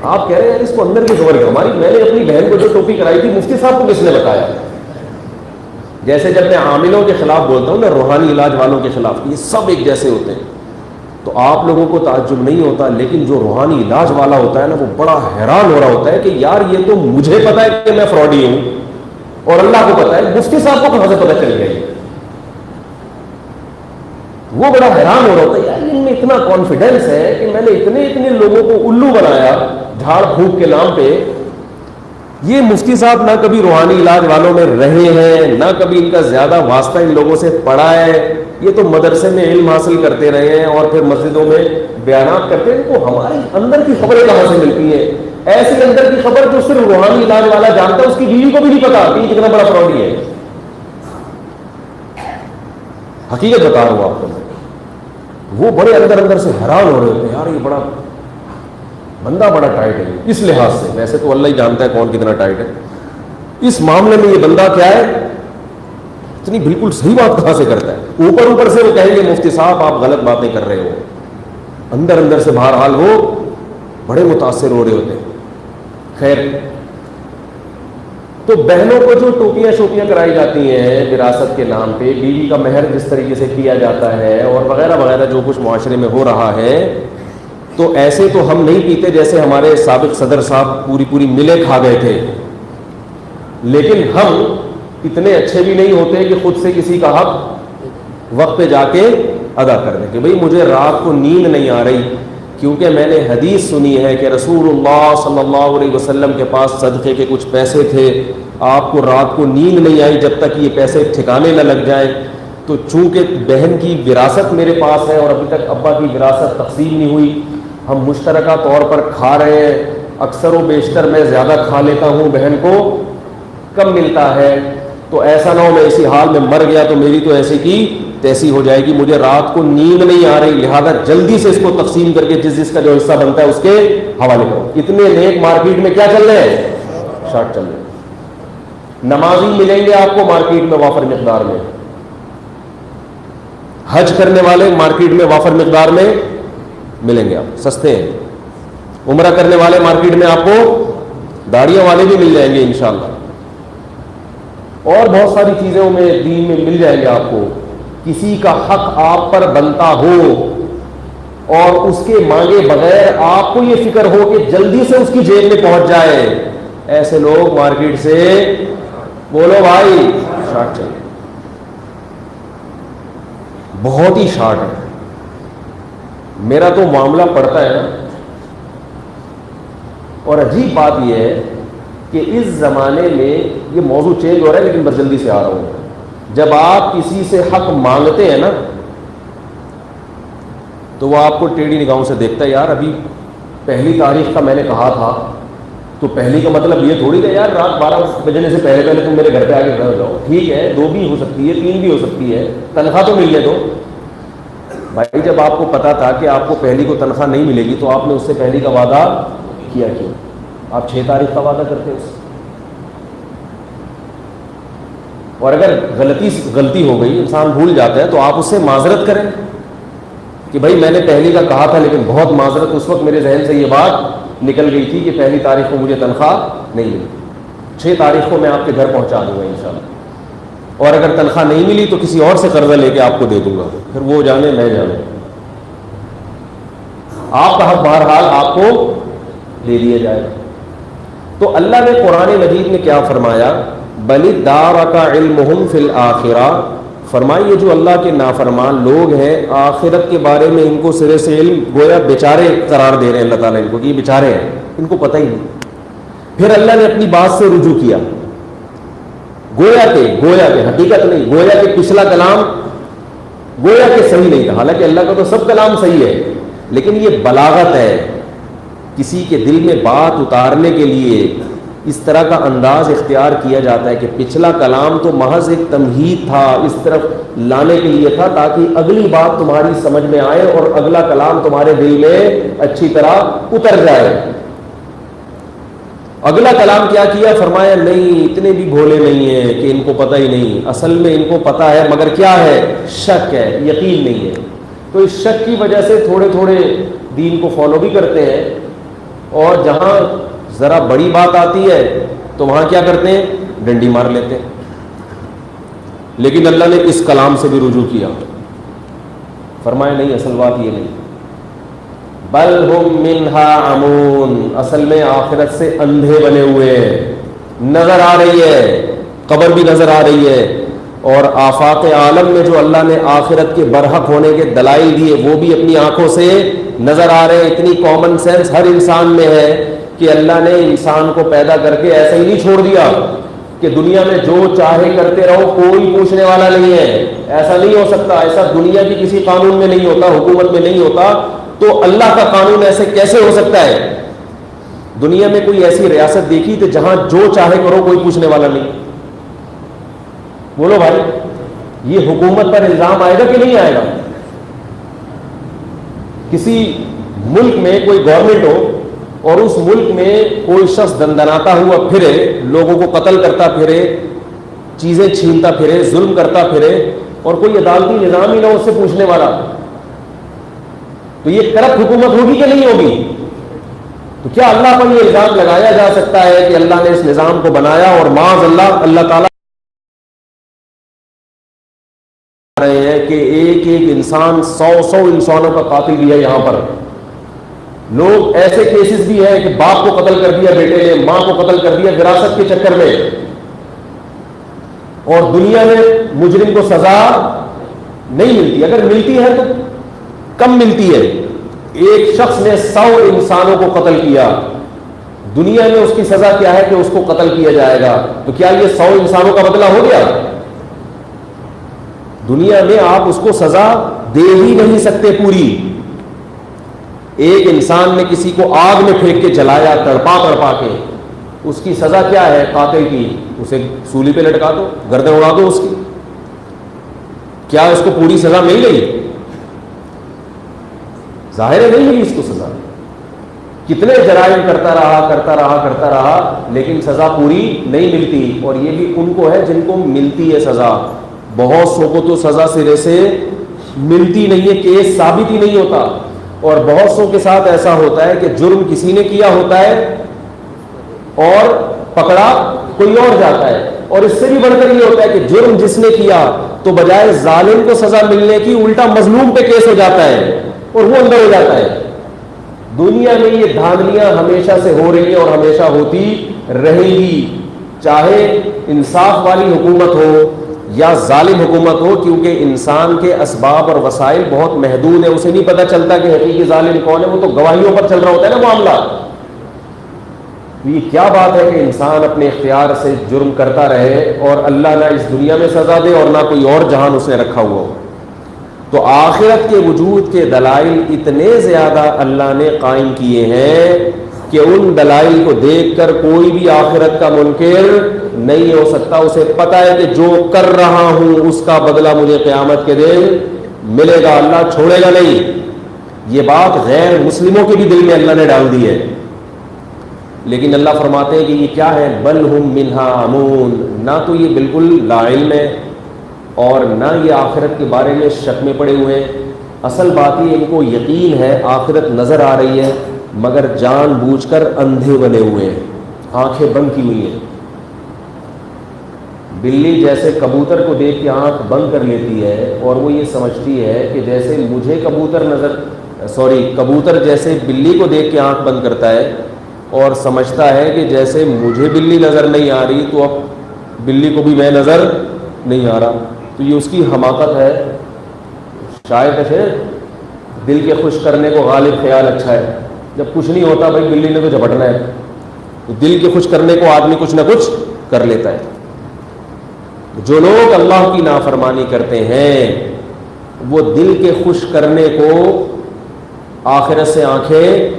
S1: آپ کہہ رہے ہیں اس کو اندر کی خبر ہے ہماری. میں نے اپنی بہن کو جو ٹوپی کرائی تھی مفتی صاحب کو کس نے بتایا؟ جیسے جب میں عاملوں کے خلاف بولتا ہوں نا، روحانی علاج والوں کے خلاف، یہ سب ایک جیسے ہوتے ہیں، تو آپ لوگوں کو تعجب نہیں ہوتا، لیکن جو روحانی علاج والا ہوتا ہے نا وہ بڑا حیران ہو رہا ہوتا ہے کہ یار یہ تو مجھے پتا ہے کہ میں فراڈی ہوں اور اللہ کو پتا ہے، مفتی صاحب کو کہاں سے پتا چل گیا؟ وہ بڑا حیران ہو رہا ہوتا ہے یار ان میں اتنا کانفیڈینس ہے کہ میں نے اتنے لوگوں کو الو بنایا جھاڑ پھونک کے نام پہ. یہ مفتی صاحب نہ کبھی روحانی علاج والوں میں رہے ہیں، نہ کبھی ان کا زیادہ واسطہ ان لوگوں سے پڑا ہے. یہ تو مدرسے میں علم حاصل کرتے رہے ہیں اور پھر مسجدوں میں بیانات کرتے ہیں. تو ہماری اندر کی خبریں کہاں سے ملتی ہیں؟ ایسی اندر کی خبر جو صرف روحانی علاج والا جانتا ہے، اس کی بیوی کو بھی نہیں پتا کہ کتنا بڑا فراڈی ہے. حقیقت بتا رہا ہوں آپ کو. وہ بڑے اندر سے حیران ہو رہے ہوتے ہیں، یار یہ بڑا بندہ بڑا ٹائٹ ہے اس لحاظ سے. ویسے تو اللہ ہی جانتا ہے کون کتنا ٹائٹ ہے. اس معاملے میں یہ بندہ کیا ہے، اتنی بالکل صحیح بات کہاں سے کرتا ہے. اوپر سے وہ کہیں گے مفتی صاحب آپ غلط باتیں کر رہے ہو، اندر سے بہرحال وہ بڑے متاثر ہو رہے ہوتے ہیں. خیر، تو بہنوں کو جو ٹوپیاں شوپیاں کرائی جاتی ہیں وراثت کے نام پہ، بیوی کا مہر جس طریقے سے کیا جاتا ہے اور وغیرہ وغیرہ جو کچھ معاشرے میں ہو رہا ہے، تو ایسے تو ہم نہیں پیتے جیسے ہمارے سابق صدر صاحب پوری ملیں کھا گئے تھے. لیکن ہم اتنے اچھے بھی نہیں ہوتے کہ خود سے کسی کا حق وقت پہ جا کے ادا کر دیں کہ بھئی مجھے رات کو نیند نہیں آ رہی کیونکہ میں نے حدیث سنی ہے کہ رسول اللہ صلی اللہ علیہ وسلم کے پاس صدقے کے کچھ پیسے تھے، آپ کو رات کو نیند نہیں آئی جب تک یہ پیسے ٹھکانے نہ لگ جائیں. تو چونکہ بہن کی وراثت میرے پاس ہے اور ابھی تک ابا کی وراثت تقسیم نہیں ہوئی، ہم مشترکہ طور پر کھا رہے ہیں، اکثر و بیشتر میں زیادہ کھا لیتا ہوں، بہن کو کم ملتا ہے. تو ایسا نہ ہو میں اسی حال میں مر گیا تو میری تو ایسے کی تیسی ہو جائے گی، مجھے رات کو نیند نہیں آ رہی، لہذا جلدی سے اس کو تقسیم کر کے جس کا جو حصہ بنتا ہے اس کے حوالے کرو. اتنے نیک مارکیٹ میں کیا چل رہے ہیں؟ شارٹ چل رہے ہیں. نمازی ملیں گے آپ کو مارکیٹ میں وافر مقدار میں، حج کرنے والے مارکیٹ میں وافر مقدار میں ملیں گے، آپ سستے ہیں. عمرہ کرنے والے مارکیٹ میں آپ کو داڑیوں والے بھی مل جائیں گے انشاءاللہ، اور بہت ساری چیزوں میں دین میں مل جائیں گے آپ کو. کسی کا حق آپ پر بنتا ہو اور اس کے مانگے بغیر آپ کو یہ فکر ہو کہ جلدی سے اس کی جیب میں پہنچ جائے، ایسے لوگ مارکیٹ سے بولو بھائی شارٹ چلے، بہت ہی شارٹ ہے. میرا تو معاملہ پڑتا ہے نا. اور عجیب بات یہ ہے کہ اس زمانے میں یہ موضوع چینج ہو رہا ہے لیکن بس جلدی سے آ رہا ہوں. جب آپ کسی سے حق مانگتے ہیں نا تو وہ آپ کو ٹیڑھی نگاہوں سے دیکھتا ہے. یار ابھی 1 تاریخ کا میں نے کہا تھا، تو پہلی کا مطلب یہ تھوڑی کہ یار رات 12 بجنے سے پہلے تم میرے گھر پہ آ کے کھڑے ہو جاؤ. ٹھیک ہے 2 بھی ہو سکتی ہے، 3 بھی ہو سکتی ہے، تنخواہ تو ملنے دو. بھائی جب آپ کو پتا تھا کہ آپ کو پہلی کو تنخواہ نہیں ملے گی تو آپ نے اس سے پہلی کا وعدہ کیا کیوں؟ آپ 6 تاریخ کا وعدہ کرتے ہیں اس سے. اور اگر غلطی ہو گئی، انسان بھول جاتا ہے، تو آپ اس سے معذرت کریں کہ بھائی میں نے پہلی کا کہا تھا لیکن بہت معذرت، اس وقت میرے ذہن سے یہ بات نکل گئی تھی کہ 1 تاریخ کو مجھے تنخواہ نہیں ملی، 6 تاریخ کو میں آپ کے گھر پہنچا دوں گا انشاءاللہ. اور اگر تنخواہ نہیں ملی تو کسی اور سے قرضہ لے کے آپ کو دے دوں گا، پھر وہ جانے میں جانے. آپ کا حق بہرحال آپ کو دے دیا جائے گا. تو اللہ نے قرآن مجید میں کیا فرمایا؟ بل ادارک علمہم فی الآخرہ، فرمائیے جو اللہ کے نافرمان لوگ ہیں آخرت کے بارے میں ان کو سرے سے علم، گویا بیچارے قرار دے رہے ہیں اللہ تعالیٰ ان کو کہ یہ بیچارے ہیں، ان کو پتہ ہی نہیں. پھر اللہ نے اپنی بات سے رجوع کیا، گویا کہ حقیقت نہیں، گویا کہ پچھلا کلام گویا کہ صحیح نہیں تھا، حالانکہ اللہ کا تو سب کلام صحیح ہے، لیکن یہ بلاغت ہے، کسی کے دل میں بات اتارنے کے لیے اس طرح کا انداز اختیار کیا جاتا ہے کہ پچھلا کلام تو محض ایک تمہید تھا، اس طرف لانے کے لیے تھا تاکہ اگلی بات تمہاری سمجھ میں آئے اور اگلا کلام تمہارے دل میں اچھی طرح اتر جائے۔ اگلا کلام کیا کیا؟ فرمایا نہیں، اتنے بھی بھولے نہیں ہیں کہ ان کو پتہ ہی نہیں، اصل میں ان کو پتہ ہے مگر کیا ہے؟ شک ہے، یقین نہیں ہے۔ تو اس شک کی وجہ سے تھوڑے تھوڑے دین کو فالو بھی کرتے ہیں، اور جہاں ذرا بڑی بات آتی ہے تو وہاں کیا کرتے ہیں؟ ڈنڈی مار لیتے ہیں۔ لیکن اللہ نے اس کلام سے بھی رجوع کیا، فرمایا نہیں، اصل بات یہ نہیں، بل ہم منہا عمون، اصل میں آخرت سے اندھے بنے ہوئے ہیں۔ نظر آ رہی ہے، قبر بھی نظر آ رہی ہے، اور آفاق عالم میں جو اللہ نے آخرت کے برحق ہونے کے دلائل دیے وہ بھی اپنی آنکھوں سے نظر آ رہے ہیں۔ اتنی کامن سینس ہر انسان میں ہے کہ اللہ نے انسان کو پیدا کر کے ایسا ہی نہیں چھوڑ دیا کہ دنیا میں جو چاہے کرتے رہو، کوئی پوچھنے والا نہیں ہے۔ ایسا نہیں ہو سکتا، ایسا دنیا کی کسی قانون میں نہیں ہوتا، حکومت میں نہیں ہوتا۔ تو اللہ کا قانون ایسے کیسے ہو سکتا ہے؟ دنیا میں کوئی ایسی ریاست دیکھی تو جہاں جو چاہے کرو، کوئی پوچھنے والا نہیں؟ بولو بھائی، یہ حکومت پر الزام آئے گا کہ نہیں آئے گا؟ کسی ملک میں کوئی گورنمنٹ ہو اور اس ملک میں کوئی شخص دندناتا ہوا پھرے، لوگوں کو قتل کرتا پھرے، چیزیں چھینتا پھرے، ظلم کرتا پھرے، اور کوئی عدالتی نظام ہی نہ اس سے پوچھنے والا، تو یہ کرپٹ حکومت ہوگی کہ نہیں ہوگی؟ تو کیا اللہ پر یہ الزام لگایا جا سکتا ہے کہ اللہ نے اس نظام کو بنایا اور معاذ اللہ تعالیٰ رہے ہیں کہ ایک ایک انسان 100 انسانوں کا قاتل بھی ہے؟ یہاں پر لوگ ایسے کیسز بھی ہیں کہ باپ کو قتل کر دیا بیٹے نے، ماں کو قتل کر دیا وراثت کے چکر میں، اور دنیا میں مجرم کو سزا نہیں ملتی، اگر ملتی ہے تو کم ملتی ہے۔ ایک شخص نے 100 انسانوں کو قتل کیا، دنیا میں اس کی سزا کیا ہے کہ اس کو قتل کیا جائے گا، تو کیا یہ 100 انسانوں کا بدلہ ہو گیا؟ دنیا میں آپ اس کو سزا دے ہی نہیں سکتے پوری۔ ایک انسان نے کسی کو آگ میں پھینک کے جلایا، تڑپا کے، اس کی سزا کیا ہے؟ قاتل کی اسے سولی پہ لٹکا دو، گردن اڑا دو اس کی۔ کیا اس کو پوری سزا مل گئی؟ ظاہر ہے نہیں ملی اس کو سزا۔ کتنے جرائم کرتا رہا لیکن سزا پوری نہیں ملتی، اور یہ بھی ان کو ہے جن کو ملتی ہے سزا۔ بہت سو کو تو سزا سرے سے ملتی نہیں ہے، کیس ثابت ہی نہیں ہوتا، اور بہت سو کے ساتھ ایسا ہوتا ہے کہ جرم کسی نے کیا ہوتا ہے اور پکڑا کوئی اور جاتا ہے، اور اس سے بھی بڑھ کر یہ ہوتا ہے کہ جرم جس نے کیا تو بجائے ظالم کو سزا ملنے کی الٹا مظلوم پہ کیس ہو جاتا ہے اور وہ اندر ہو جاتا ہے۔ دنیا میں یہ دھاندلیاں ہمیشہ سے ہو رہی ہیں اور ہمیشہ ہوتی رہے گی، چاہے انصاف والی حکومت ہو یا ظالم حکومت ہو، کیونکہ انسان کے اسباب اور وسائل بہت محدود ہیں، اسے نہیں پتہ چلتا کہ حقیقی ظالم کون ہے، وہ تو گواہیوں پر چل رہا ہوتا ہے نا معاملہ۔ یہ کیا بات ہے کہ انسان اپنے اختیار سے جرم کرتا رہے اور اللہ نہ اس دنیا میں سزا دے اور نہ کوئی اور جہان اس نے رکھا ہوا ہو۔ تو آخرت کے وجود کے دلائل اتنے زیادہ اللہ نے قائم کیے ہیں کہ ان دلائل کو دیکھ کر کوئی بھی آخرت کا منکر نہیں ہو سکتا۔ اسے پتہ ہے کہ جو کر رہا ہوں اس کا بدلہ مجھے قیامت کے دن ملے گا، اللہ چھوڑے گا نہیں۔ یہ بات غیر مسلموں کے بھی دل میں اللہ نے ڈال دی ہے، لیکن اللہ فرماتے ہیں کہ یہ کیا ہے؟ بل ہم منہا عمون، نہ تو یہ بالکل لا علم ہے اور نہ یہ آخرت کے بارے میں شک میں پڑے ہوئے ہیں۔ اصل بات یہ ان کو یقین ہے، آخرت نظر آ رہی ہے، مگر جان بوجھ کر اندھے بنے ہوئے ہیں، آنکھیں بند کی ہوئی ہیں۔ بلی جیسے کبوتر کو دیکھ کے آنکھ بند کر لیتی ہے اور وہ یہ سمجھتی ہے کہ جیسے مجھے کبوتر جیسے بلی کو دیکھ کے آنکھ بند کرتا ہے اور سمجھتا ہے کہ جیسے مجھے بلی نظر نہیں آ رہی تو اب بلی کو بھی میں نظر نہیں آ رہا، تو یہ اس کی حماقت ہے۔ شاید ہے دل کے خوش کرنے کو غالب خیال اچھا ہے، جب کچھ نہیں ہوتا بھائی بلی نے تو جھپٹنا ہے، تو دل کے خوش کرنے کو آدمی کچھ نہ کچھ کر لیتا ہے۔ جو لوگ اللہ کی نافرمانی کرتے ہیں وہ دل کے خوش کرنے کو آخرت سے آنکھیں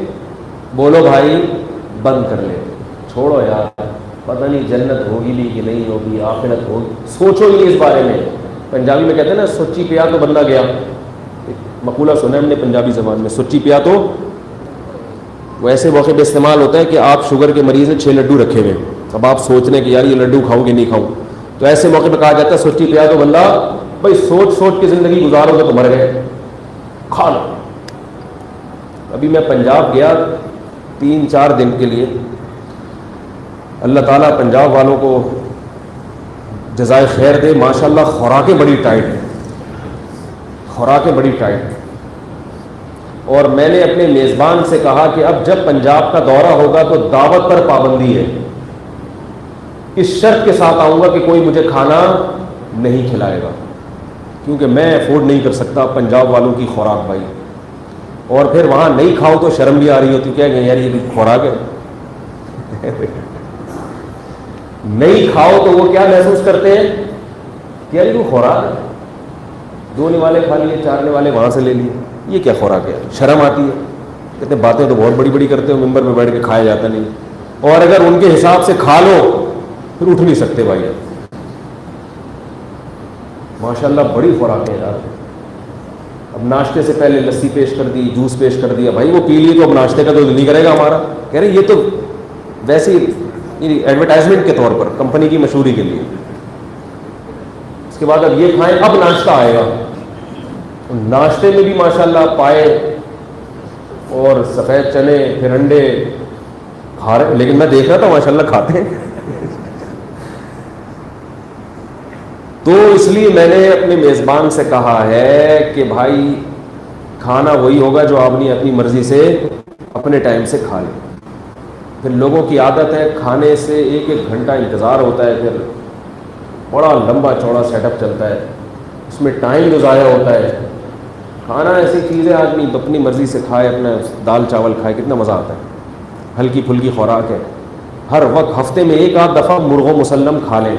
S1: بولو بھائی بند کر لیتے، چھوڑو یار، پتہ نہیں جنت ہوگی بھی کہ نہیں ہوگی، آخرت ہوگی، سوچو ہی اس بارے میں. پنجابی میں کہتے ہیں نا سوچی پیا تو بندہ گیا. مقولہ سنا ہم نے پنجابی زبان میں، سوچی پیا تو. وہ ایسے موقع پہ استعمال ہوتا ہے کہ آپ شوگر کے مریض ہیں، 6 لڈو رکھے ہوئے، اب آپ سوچ رہے ہیں کہ یار یہ لڈو کھاؤں کہ نہیں کھاؤں، تو ایسے موقع پہ کہا جاتا ہے سوچی پیا تو بندہ. بھائی سوچ سوچ کے زندگی گزارو گے تو مر گئے، کھا لو. ابھی میں پنجاب گیا 3-4 دن کے لیے. اللہ تعالیٰ پنجاب والوں کو جزائے خیر دے، ماشاءاللہ خوراکیں بڑی ٹائٹ ہیں، خوراکیں بڑی ٹائٹ ہیں. اور میں نے اپنے میزبان سے کہا کہ اب جب پنجاب کا دورہ ہوگا تو دعوت پر پابندی ہے، اس شرط کے ساتھ آؤں گا کہ کوئی مجھے کھانا نہیں کھلائے گا، کیونکہ میں افورڈ نہیں کر سکتا پنجاب والوں کی خوراک بھائی. اور پھر وہاں نہیں کھاؤ تو شرم بھی آ رہی ہوتی، کیا کہ یار یہ بھی خوراک ہے. نہیں کھاؤ تو وہ کیا محسوس کرتے ہیں کہ یار یہ خوراک ہے، 2 نوالے کھا لیے، 4 نوالے وہاں سے لے لیے، یہ کیا خوراک ہے. شرم آتی ہے. کہتے باتیں تو بہت بڑی بڑی کرتے ہو، ممبر پہ بیٹھ کے کھایا جاتا نہیں، اور اگر ان کے حساب سے کھا لو پھر اٹھ نہیں سکتے بھائی. ماشاءاللہ بڑی خوراک ہے یار. اب ناشتے سے پہلے لسی پیش کر دی، جوس پیش کر دیا، بھائی وہ پی لیے تو اب ناشتے کا تو نہیں کرے گا ہمارا. کہہ رہے یہ تو ویسے ہی ایڈورٹائزمنٹ کے طور پر، کمپنی کی مشہوری کے لیے. اس کے بعد اب یہ کھائیں، اب ناشتہ آئے گا. ناشتے میں بھی ماشاءاللہ پائے اور سفید چنے پھر انڈے کھا رہے، لیکن میں دیکھ رہا تھا ماشاءاللہ کھاتے ہیں. تو اس لیے میں نے اپنے میزبان سے کہا ہے کہ بھائی کھانا وہی ہوگا جو آپ نے اپنی مرضی سے اپنے ٹائم سے کھا لیں. پھر لوگوں کی عادت ہے کھانے سے 1-1 گھنٹہ انتظار ہوتا ہے، پھر بڑا لمبا چوڑا سیٹ اپ چلتا ہے، اس میں ٹائم جو ضائع ہوتا ہے. کھانا ایسی چیز ہے آدمی اپنی مرضی سے کھائے، اپنا دال چاول کھائے، کتنا مزہ آتا ہے. ہلکی پھلکی خوراک ہے. ہر وقت ہفتے میں 1-8 دفعہ مرغ و مسلم کھا لیں،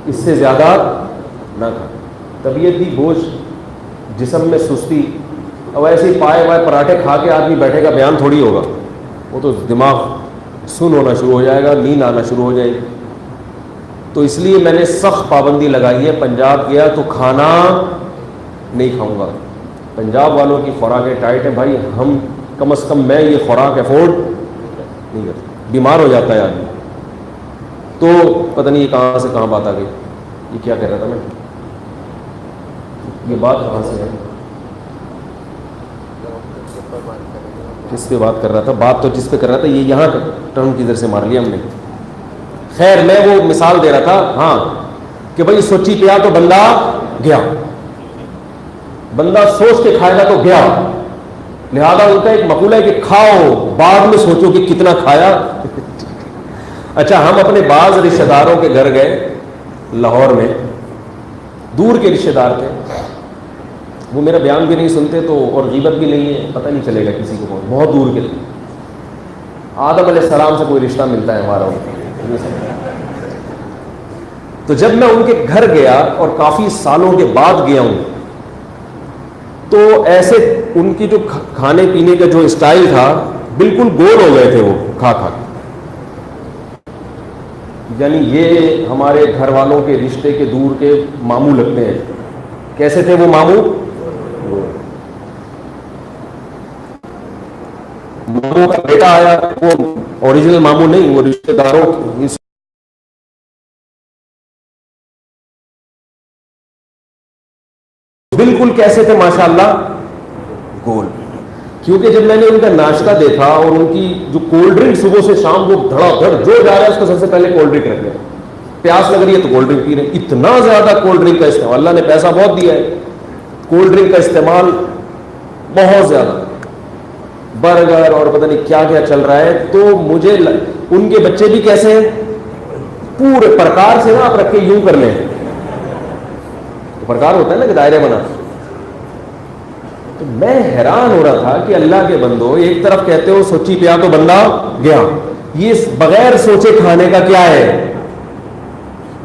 S1: اس سے زیادہ نہ کھائیں. طبیعت بھی بوجھ، جسم میں سستی. اب ایسے ہی پائے وائے پراٹھے کھا کے آدمی بیٹھے گا، بیان تھوڑی ہوگا، وہ تو دماغ سن ہونا شروع ہو جائے گا، نیند آنا شروع ہو جائے گی. تو اس لیے میں نے سخت پابندی لگائی ہے. پنجاب گیا تو کھانا نہیں کھاؤں گا. پنجاب والوں کی خوراکیں ٹائٹ ہیں بھائی، ہم کم از کم میں یہ خوراک افورڈ نہیں کرتا، بیمار ہو جاتا ہے آدمی. تو پتہ نہیں یہ کہاں سے کہاں بات آ گئی، یہ کیا کہہ رہا تھا میں، یہ بات کہاں سے ہے، کس پہ بات کر رہا تھا. بات تو جس پہ کر رہا تھا یہ یہاں ٹرن کی ادھر سے مار لیا ہم نے. خیر میں وہ مثال دے رہا تھا ہاں کہ بھائی سوچی پیا تو بندہ گیا، بندہ سوچ کے کھائے گا تو گیا. لہذا ان کا ایک مقولہ ہے کہ کھاؤ بعد میں سوچو کہ کتنا کھایا. اچھا ہم اپنے بعض رشتہ داروں کے گھر گئے لاہور میں، دور کے رشتہ دار تھے، وہ میرا بیان بھی نہیں سنتے تو اور غیبت بھی نہیں ہے، پتہ نہیں چلے گا کسی کو، بہت دور کے تھے. آدم علیہ السلام سے کوئی رشتہ ملتا ہے ہمارا. تو جب میں ان کے گھر گیا اور کافی سالوں کے بعد گیا ہوں تو ایسے ان کی جو کھانے پینے کا جو اسٹائل تھا بالکل گول ہو گئے تھے وہ کھا کھا کے. یعنی یہ ہمارے گھر والوں کے رشتے کے دور کے ماموں لگتے ہیں. کیسے تھے وہ ماموں؟ ماموں کا بیٹا آیا، وہ اوریجنل ماموں نہیں، وہ رشتے داروں بالکل کیسے تھے ماشاءاللہ گول. کیونکہ جب میں نے ان کا ناشتہ دیکھا اور ان کی جو کولڈ ڈرنک صبح سے شام وہ دھڑا دھڑ جو جا رہا ہے اس کو سب سے پہلے کولڈ ڈرنک رکھ لیا. پیاس لگ رہی ہے تو کولڈ ڈرنک پی رہے ہیں. اتنا زیادہ کولڈ ڈرنک کا استعمال، اللہ نے پیسہ بہت دیا ہے، کولڈ ڈرنک کا استعمال بہت زیادہ، برگر اور پتہ نہیں کیا کیا چل رہا ہے. تو مجھے ان کے بچے بھی کیسے ہیں، پورے پرکار سے نا آپ رکھ کے یوں کر لیں، پرکار ہوتا ہے نا کہ دائرے بنا. تو میں حیران ہو رہا تھا کہ اللہ کے بندو، ایک طرف کہتے ہو سوچی پیا تو بندہ گیا، یہ بغیر سوچے کھانے کا کیا ہے،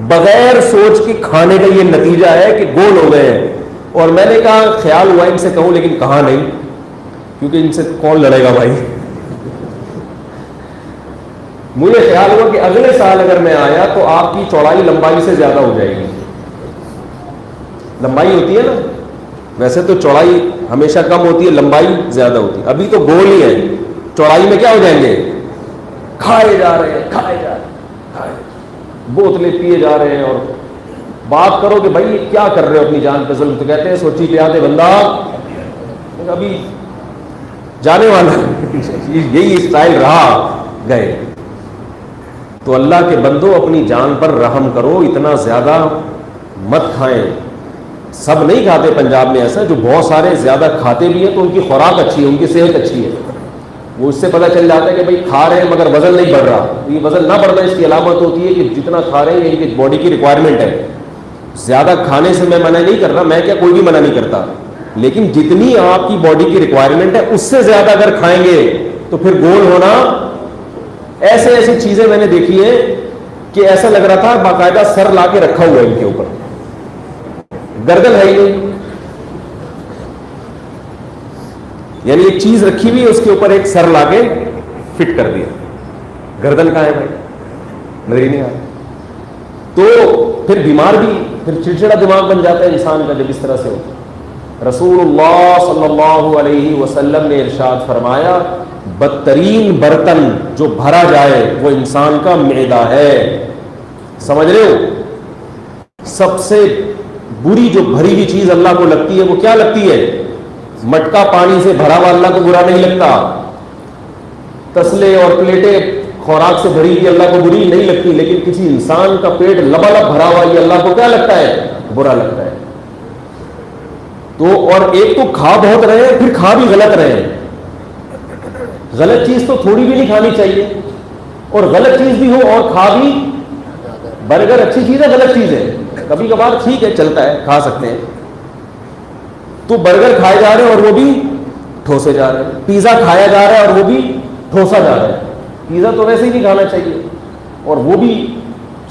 S1: بغیر سوچ کے کھانے کا یہ نتیجہ ہے کہ گول ہو گئے ہیں. اور میں نے کہا خیال ہوا ان سے کہوں، لیکن کہا نہیں کیونکہ ان سے کون لڑے گا بھائی. مجھے خیال ہوا کہ اگلے سال اگر میں آیا تو آپ کی چوڑائی لمبائی سے زیادہ ہو جائے گی. لمبائی ہوتی ہے نا, ویسے تو چوڑائی ہمیشہ کم ہوتی ہے, لمبائی زیادہ ہوتی ہے. ابھی تو گول ہی ہے, چوڑائی میں کیا ہو جائیں گے, کھائے جا رہے ہیں, بوتلیں پیے جا رہے ہیں. اور بات کرو کہ بھائی کیا کر رہے ہو اپنی جان پہ ظلم, تو کہتے ہیں سوچی پہ آتے بندہ ابھی جانے والا. یہی اسٹائل رہا, گئے. تو اللہ کے بندو اپنی جان پر رحم کرو, اتنا زیادہ مت کھائیں. سب نہیں کھاتے پنجاب میں, ایسا جو بہت سارے زیادہ کھاتے بھی ہیں تو ان کی خوراک اچھی ہے, ان کی صحت اچھی ہے, وہ اس سے پتہ چل جاتا ہے کہ بھائی کھا رہے ہیں مگر وزن نہیں بڑھ رہا. یہ وزن نہ بڑھنا اس کی علامت ہوتی ہے کہ جتنا کھا رہے ہیں ان کی باڈی کی ریکوائرمنٹ ہے. زیادہ کھانے سے میں منع نہیں کر رہا, میں کیا کوئی بھی منع نہیں کرتا, لیکن جتنی آپ کی باڈی کی ریکوائرمنٹ ہے اس سے زیادہ اگر کھائیں گے تو پھر گول ہونا. ایسے ایسی چیزیں میں نے دیکھی ہیں کہ ایسا لگ رہا تھا باقاعدہ سر لا کے رکھا ہوا ہے ان کے اوپر, گردن ہے ہی نہیں, یعنی ایک چیز رکھی ہوئی اس کے اوپر ایک سر لا کے فٹ کر دیا. گردن کہاں ہے بھائی, نظر ہی نہیں آ رہا. تو پھر بیمار بھی, پھر چڑچڑا دماغ بن جاتا ہے انسان کا جب اس طرح سے ہوتا ہے. رسول اللہ صلی اللہ علیہ وسلم نے ارشاد فرمایا بدترین برتن جو بھرا جائے وہ انسان کا معدہ ہے. سمجھ رہے ہو, سب سے بری جو بھری ہوئی چیز اللہ کو لگتی ہے وہ کیا لگتی ہے؟ مٹکا پانی سے بھرا ہوا اللہ کو برا نہیں لگتا, تسلے اور پلیٹیں خوراک سے بھری ہوئی اللہ کو بری نہیں لگتی, لیکن کسی انسان کا پیٹ لبالب بھرا ہوا یہ اللہ کو کیا لگتا ہے؟ برا لگتا ہے. تو اور ایک تو کھا بہت رہے ہیں, پھر کھا بھی غلط رہے ہیں. غلط چیز تو تھوڑی بھی نہیں کھانی چاہیے, اور غلط چیز بھی ہو اور کھا بھی. برگر اچھی چیز ہے, غلط چیز ہے, کبھی کبھار ٹھیک ہے چلتا ہے کھا سکتے ہیں. تو برگر کھائے جا رہے ہیں اور وہ بھی ٹھوسے جا رہے ہیں, پیزا کھایا جا رہا ہے اور وہ بھی ٹھوسا جا رہا ہے. پیزا تو ویسے ہی نہیں کھانا چاہیے, اور وہ بھی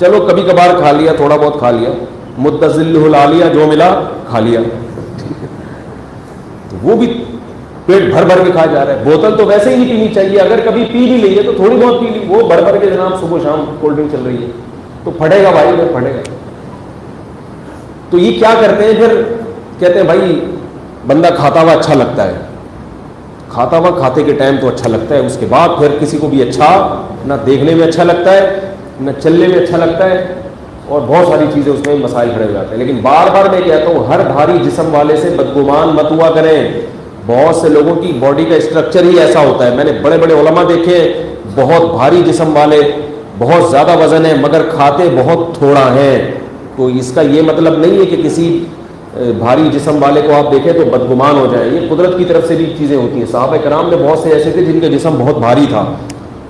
S1: چلو کبھی کبھار کھا لیا, تھوڑا بہت کھا لیا, متزل العالیہ جو ملا کھا لیا, تو وہ بھی پیٹ بھر بھر کے کھا جا رہا ہے. بوتل تو ویسے ہی نہیں پینی چاہیے, اگر کبھی پی بھی لی ہے تو تھوڑی بہت پی لی, وہ بھر بھر کے جناب صبح شام کولڈ ڈرنک چل رہی ہے تو پھٹے گا بھائی, پھر پھٹے گا. تو یہ کیا کرتے ہیں پھر, کہتے ہیں بھائی بندہ کھاتا ہوا اچھا لگتا ہے, کھاتا ہوا کھاتے کے ٹائم تو اچھا لگتا ہے, اس کے بعد پھر کسی کو بھی اچھا نہ دیکھنے میں اچھا لگتا ہے, نہ چلنے میں اچھا لگتا ہے, اور بہت ساری چیزیں اس میں مسائل کھڑے ہو جاتے ہیں. لیکن بار بار میں کہتا ہوں ہر بھاری جسم والے سے بدگمان مت ہوا کریں. بہت سے لوگوں کی باڈی کا اسٹرکچر ہی ایسا ہوتا ہے, میں نے بڑے بڑے علماء دیکھے بہت بھاری جسم والے, بہت زیادہ وزن ہے مگر کھاتے بہت تھوڑا ہیں. تو اس کا یہ مطلب نہیں ہے کہ کسی بھاری جسم والے کو آپ دیکھیں تو بدگمان ہو جائیں. یہ قدرت کی طرف سے بھی چیزیں ہوتی ہیں. صحابہ کرام میں بہت سے ایسے تھے جن کا جسم بہت بھاری تھا,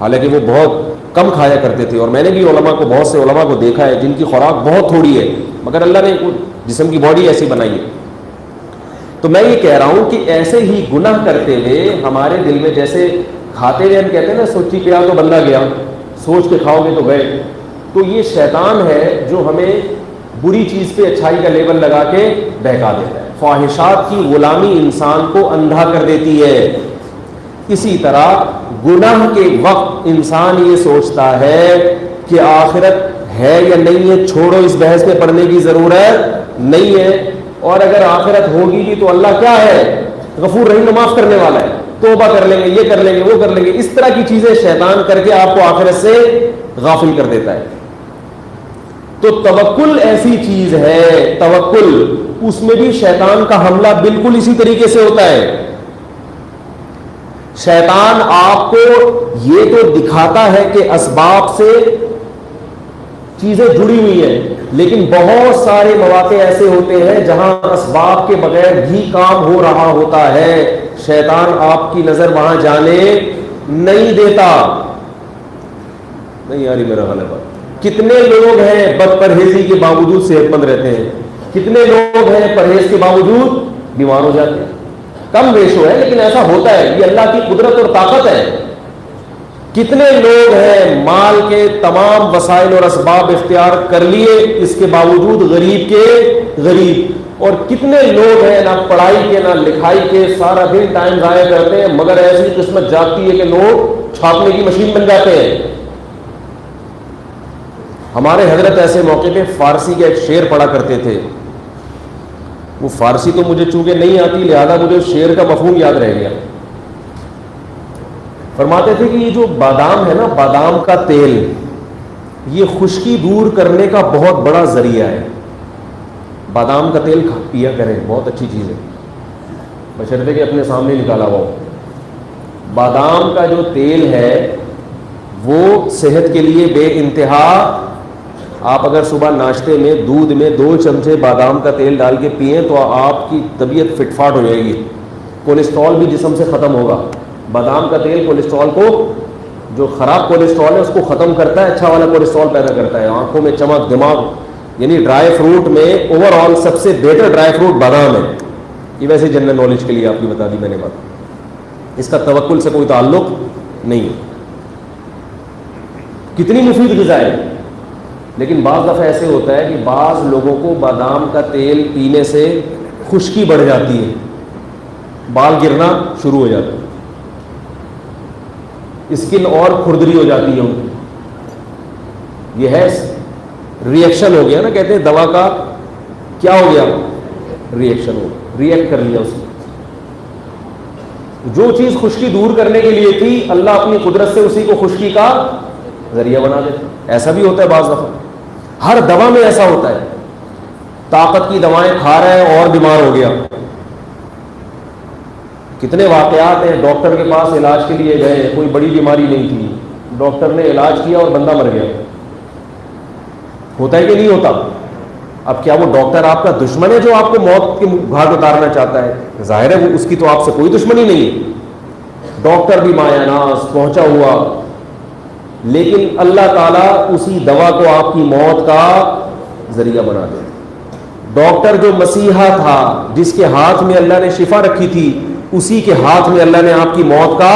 S1: حالانکہ وہ بہت کم کھایا کرتے تھے. اور میں نے بھی علماء کو, بہت سے علماء کو دیکھا ہے جن کی خوراک بہت تھوڑی ہے مگر اللہ نے جسم کی باڈی ایسی بنائی ہے. تو میں یہ کہہ رہا ہوں کہ ایسے ہی گناہ کرتے ہوئے ہمارے دل میں, جیسے کھاتے ہوئے ہم کہتے ہیں نا سوچی پیا تو بندہ گیا, سوچ کے کھاؤ گے تو گئے. تو یہ شیطان ہے جو ہمیں بری چیز پہ اچھائی کا لیبل لگا کے بہکا دیتا ہے. خواہشات کی غلامی انسان کو اندھا کر دیتی ہے. اسی طرح گناہ کے وقت انسان یہ سوچتا ہے کہ آخرت ہے یا نہیں ہے, چھوڑو اس بحث میں پڑھنے کی ضرورت نہیں ہے, اور اگر آخرت ہوگی بھی تو اللہ کیا ہے, غفور رحیم, معاف کرنے والا ہے, توبہ کر لیں گے, یہ کر لیں گے, وہ کر لیں گے. اس طرح کی چیزیں شیطان کر کے آپ کو آخرت سے غافل کر دیتا ہے. تو توکل ایسی چیز ہے, توکل, اس میں بھی شیطان کا حملہ بالکل اسی طریقے سے ہوتا ہے. شیطان آپ کو یہ تو دکھاتا ہے کہ اسباب سے چیزیں جڑی ہوئی ہیں, لیکن بہت سارے مواقع ایسے ہوتے ہیں جہاں اسباب کے بغیر بھی کام ہو رہا ہوتا ہے. شیطان آپ کی نظر وہاں جانے نہیں دیتا. نہیں یاری میرا غلط. کتنے لوگ ہیں بد پرہیزی کے باوجود صحت مند رہتے ہیں, کتنے لوگ ہیں پرہیز کے باوجود بیمار ہو جاتے ہیں. کم ریشو ہے لیکن ایسا ہوتا ہے, یہ اللہ کی قدرت اور طاقت ہے. کتنے لوگ ہیں مال کے تمام وسائل اور اسباب اختیار کر لیے, اس کے باوجود غریب کے غریب. اور کتنے لوگ ہیں نہ پڑھائی کے نہ لکھائی کے, سارا دن ٹائم ضائع کرتے ہیں مگر ایسی قسمت جاتی ہے کہ لوگ چھاپنے کی مشین بن جاتے ہیں. ہمارے حضرت ایسے موقع پہ فارسی کا ایک شعر پڑھا کرتے تھے. وہ فارسی تو مجھے چونکہ نہیں آتی لہذا مجھے شعر کا مفہوم یاد رہ گیا. فرماتے تھے کہ یہ جو بادام ہے نا، بادام کا تیل، یہ خشکی دور کرنے کا بہت بڑا ذریعہ ہے. بادام کا تیل پیا کریں، بہت اچھی چیز ہے، بشرطے کہ اپنے سامنے نکالا ہوا ہو. بادام کا جو تیل ہے وہ صحت کے لیے بے انتہا. آپ اگر صبح ناشتے میں دودھ میں 2 چمچے بادام کا تیل ڈال کے پئیں تو آپ کی طبیعت فٹ فاٹ ہو جائے گی. کولیسٹرول بھی جسم سے ختم ہوگا. بادام کا تیل کولیسٹرول کو، جو خراب کولیسٹرول ہے اس کو ختم کرتا ہے، اچھا والا کولیسٹرول پیدا کرتا ہے. آنکھوں میں چمک، دماغ، یعنی ڈرائی فروٹ میں اوور آل سب سے بہتر ڈرائی فروٹ بادام ہے. یہ ویسے جنرل نالج کے لیے آپ کی بتا دی میں نے بات، اس کا توکل سے کوئی تعلق نہیں ہے. کتنی مفید غذا ہے. لیکن بعض دفعہ ایسے ہوتا ہے کہ بعض لوگوں کو بادام کا تیل پینے سے خشکی بڑھ جاتی ہے، بال گرنا شروع ہو جاتا ہے، اسکن اور کھردری ہو جاتی ہے ان کی. یہ ہے ری ایکشن ہو گیا نا، کہتے ہیں دوا کا کیا ہو گیا، ری ایکشن ہو گیا، ری ایکٹ کر لیا اس نے. جو چیز خشکی دور کرنے کے لیے تھی اللہ اپنی قدرت سے اسی کو خشکی کا ذریعہ بنا دیتا. ایسا بھی ہوتا ہے بعض دفعہ، ہر دوا میں ایسا ہوتا ہے. طاقت کی دوائیں کھا رہے ہیں اور بیمار ہو گیا. کتنے واقعات ہیں، ڈاکٹر کے پاس علاج کے لیے گئے، کوئی بڑی بیماری نہیں تھی، ڈاکٹر نے علاج کیا اور بندہ مر گیا. ہوتا ہے کہ نہیں ہوتا؟ اب کیا وہ ڈاکٹر آپ کا دشمن ہے جو آپ کو موت کے گھاٹ اتارنا چاہتا ہے؟ ظاہر ہے وہ اس کی تو آپ سے کوئی دشمنی نہیں ہے. ڈاکٹر بھی مایا ناز پہنچا ہوا، لیکن اللہ تعالیٰ اسی دوا کو آپ کی موت کا ذریعہ بنا دے. ڈاکٹر جو مسیحا تھا، جس کے ہاتھ میں اللہ نے شفا رکھی تھی، اسی کے ہاتھ میں اللہ نے آپ کی موت کا،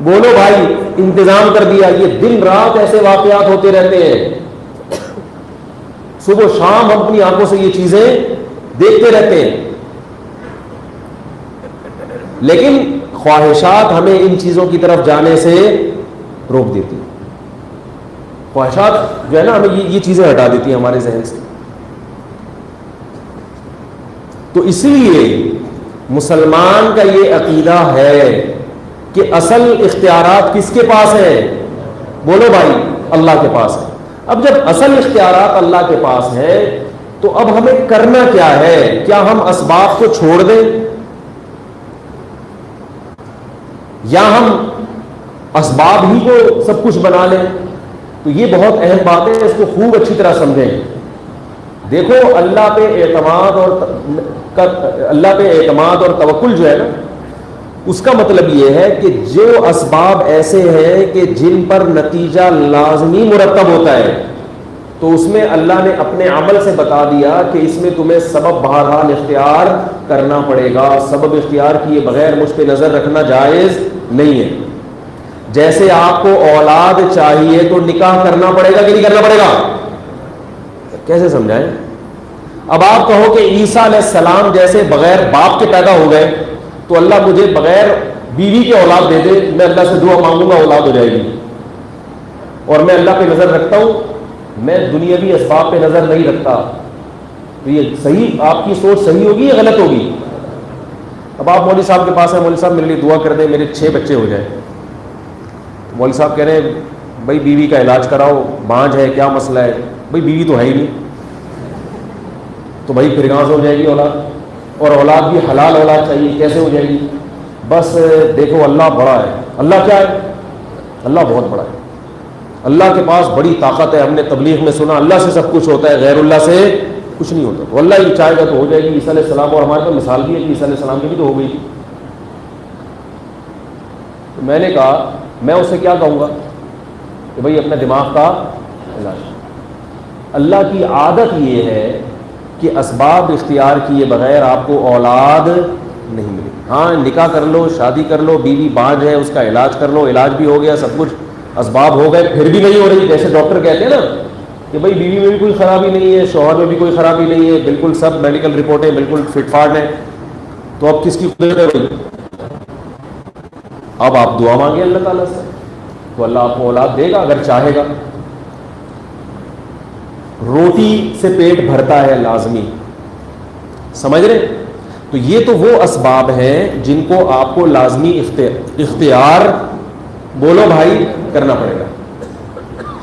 S1: بولو بھائی، انتظام کر دیا. یہ دن رات ایسے واقعات ہوتے رہتے ہیں، صبح و شام ہم اپنی آنکھوں سے یہ چیزیں دیکھتے رہتے ہیں. لیکن خواہشات ہمیں ان چیزوں کی طرف جانے سے روک دیتی. خواہشات جو ہے نا ہمیں یہ چیزیں ہٹا دیتی ہیں ہمارے ذہن سے. تو اسی لیے مسلمان کا یہ عقیدہ ہے کہ اصل اختیارات کس کے پاس ہیں؟ بولو بھائی، اللہ کے پاس ہے. اب جب اصل اختیارات اللہ کے پاس ہے تو اب ہمیں کرنا کیا ہے؟ کیا ہم اسباب کو چھوڑ دیں یا ہم اسباب ہی کو سب کچھ بنا لیں؟ تو یہ بہت اہم بات ہے، اس کو خوب اچھی طرح سمجھیں. دیکھو اللہ پہ اعتماد اور توکل جو ہے نا، اس کا مطلب یہ ہے کہ جو اسباب ایسے ہیں کہ جن پر نتیجہ لازمی مرتب ہوتا ہے، تو اس میں اللہ نے اپنے عمل سے بتا دیا کہ اس میں تمہیں سبب بہرحال اختیار کرنا پڑے گا. سبب اختیار کیے بغیر مجھ پہ نظر رکھنا جائز نہیں ہے. جیسے آپ کو اولاد چاہیے تو نکاح کرنا پڑے گا کہ نہیں کرنا پڑے گا؟ کیسے سمجھائیں؟ اب آپ کہو کہ عیسیٰ علیہ السلام جیسے بغیر باپ کے پیدا ہو گئے تو اللہ مجھے بغیر بیوی کے اولاد دے دے، میں اللہ سے دعا مانگوں گا اولاد ہو جائے گی، اور میں اللہ پہ نظر رکھتا ہوں، میں دنیاوی اسباب پہ نظر نہیں رکھتا. تو یہ صحیح، آپ کی سوچ صحیح ہوگی یا غلط ہوگی؟ اب آپ مولوی صاحب کے پاس ہیں، مولوی صاحب میرے لیے دعا کر دیں میرے 6 بچے ہو جائیں. مولوی صاحب کہہ رہے ہیں بھائی بیوی کا علاج کراؤ، بانجھ ہے، کیا مسئلہ ہے؟ بھائی بیوی تو ہے ہی نہیں، تو بھائی پھر کہاں سے ہو جائے گی اولاد؟ اور اولاد بھی حلال اولاد چاہیے، کیسے ہو جائے گی؟ بس دیکھو اللہ بڑا ہے. اللہ کیا ہے؟ اللہ بہت بڑا ہے. اللہ کے پاس بڑی طاقت ہے. ہم نے تبلیغ میں سنا اللہ سے سب کچھ ہوتا ہے، غیر اللہ سے کچھ نہیں ہوتا. تو اللہ یہ چاہے گا تو ہو جائے گی. عیسیٰ علیہ السلام، اور ہمارے پاس مثال بھی ہے کہ عیسیٰ علیہ السلام کی بھی تو ہو گئی تھی. تو میں نے کہا میں اسے کیا کہوں گا کہ بھائی اپنے دماغ کا علاج. اللہ کی عادت یہ ہے کہ اسباب اختیار کیے بغیر آپ کو اولاد نہیں ملے. ہاں نکاح کر لو، شادی کر لو، بیوی بانجھ ہے اس کا علاج کر لو، علاج بھی ہو گیا، سب کچھ اسباب ہو گئے، پھر بھی نہیں ہو رہی. جیسے ڈاکٹر کہتے ہیں نا کہ بھائی بیوی میں بھی کوئی خرابی نہیں ہے، شوہر میں بھی کوئی خرابی نہیں ہے، بالکل سب میڈیکل رپورٹیں بالکل فٹ فاٹ ہیں، تو اب کس کی قدرت ہے بھائی؟ اب آپ دعا مانگیں اللہ تعالیٰ سے تو اللہ آپ کو اولاد دے گا اگر چاہے گا. روٹی سے پیٹ بھرتا ہے لازمی. سمجھ رہے؟ تو یہ تو وہ اسباب ہیں جن کو آپ کو لازمی اختیار بولو بھائی کرنا پڑے گا.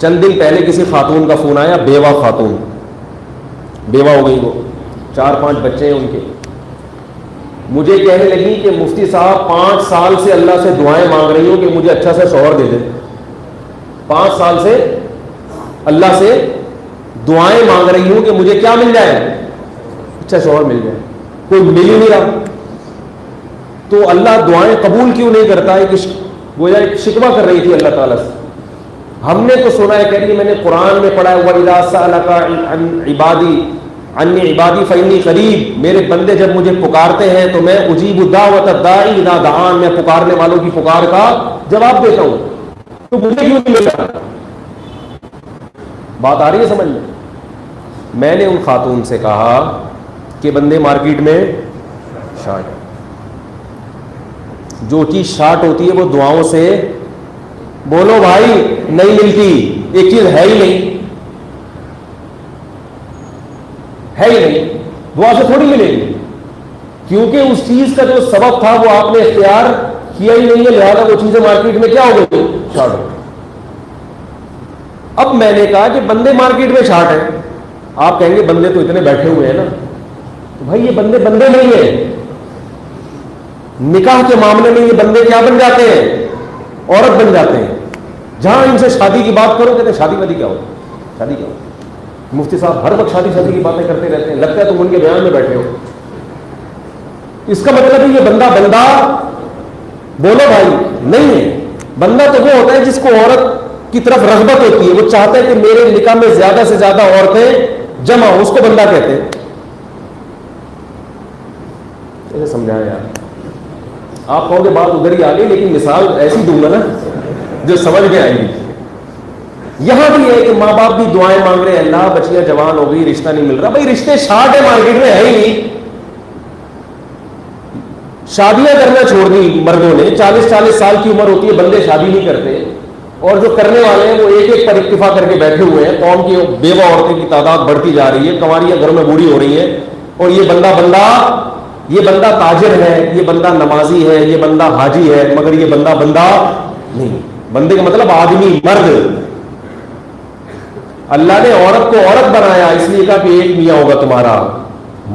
S1: چند دن پہلے کسی خاتون کا فون آیا, بیوہ خاتون, بیوہ ہو گئی, وہ 4-5 بچے ہیں ان کے. مجھے کہنے لگی کہ مفتی صاحب 5 سال سے اللہ سے دعائیں مانگ رہی ہوں کہ مجھے اچھا سا شوہر دے دے. 5 سال سے اللہ سے دعائیں مانگ رہی ہوں کہ مجھے کیا مل جائے, اچھا شوہر مل جائے, کوئی مل ہی نہیں رہا. تو اللہ دعائیں قبول کیوں نہیں کرتا ہے؟ کہ وہ ایک شکوہ کر رہی تھی اللہ تعالیٰ سے. ہم نے تو سنا ہے, کہہ رہی ہے میں نے قرآن میں پڑھا ہے وَإِذَا سَأَلَكَ عِبَادِي عِبَادِي فَإِنِّي قَرِيب, میرے بندے جب مجھے پکارتے ہیں تو میں اجیب دعوت الداعی اذا دعان, میں پکارنے والوں کی پکار کا جواب دیتا ہوں. تو مجھے کیوں نہیں ملا؟ بات آ رہی ہے سمجھ میں؟ میں نے ان خاتون سے کہا کہ بندے مارکیٹ میں شارٹ, جو چیز شارٹ ہوتی ہے وہ دعاؤں سے بولو بھائی نہیں ملتی. ایک چیز ہے ہی نہیں, ہے ہی نہیں, دعا سے تھوڑی ملے گی, کیونکہ اس چیز کا جو سبب تھا وہ آپ نے اختیار کیا ہی نہیں ہے, لہذا وہ چیزیں مارکیٹ میں کیا ہو گئی, شارٹ ہو. اب میں نے کہا کہ بندے مارکیٹ میں شارٹ ہیں. آپ کہیں گے بندے تو اتنے بیٹھے ہوئے ہیں نا. تو بھائی یہ بندے بندے نہیں ہیں. نکاح کے معاملے میں یہ بندے کیا بن جاتے ہیں, عورت بن جاتے ہیں. جہاں ان سے شادی کی بات کرو کہتے ہیں شادی وادی کیا ہوتی, شادی کیا ہوتی. مفتی صاحب ہر وقت شادی کی باتیں کرتے رہتے ہیں, لگتا ہے تم ان کے بیان میں بیٹھے ہو. اس کا مطلب ہے یہ بندہ بندہ بولو بھائی نہیں ہے. بندہ تو وہ ہوتا ہے جس کو عورت کی طرف رغبت ہوتی ہے, وہ چاہتا ہے کہ میرے نکاح میں زیادہ سے زیادہ عورتیں جمع ہو, اس کو بندہ کہتے ہیں. اسے سمجھایا یار, آپ کہو گے بات ادھر ہی آ گئی, لیکن مثال ایسی دوں گا نا جو سمجھ میں آئے گی. یہاں بھی ہے کہ ماں باپ بھی دعائیں مانگ رہے ہیں, اللہ بچیاں جوان ہو گئی, رشتہ نہیں مل رہا. بھائی رشتے شارٹ ہے, مارکیٹ میں ہے ہی نہیں. شادیاں کرنا چھوڑ دی مردوں نے, 40-40 سال کی عمر ہوتی ہے, بندے شادی نہیں کرتے. اور جو کرنے والے ہیں وہ ایک ایک پر اکتفا کر کے بیٹھے ہوئے ہیں. قوم کی بیوہ عورتوں کی تعداد بڑھتی جا رہی ہے, کنواریاں گھر میں بوڑھی ہو رہی ہیں, اور یہ بندہ تاجر ہے, یہ بندہ نمازی ہے, یہ بندہ حاجی ہے, مگر یہ بندہ نہیں. بندے کا مطلب آدمی, مرد. اللہ نے عورت کو عورت بنایا اس لیے کہا کہ ایک میاں ہوگا تمہارا.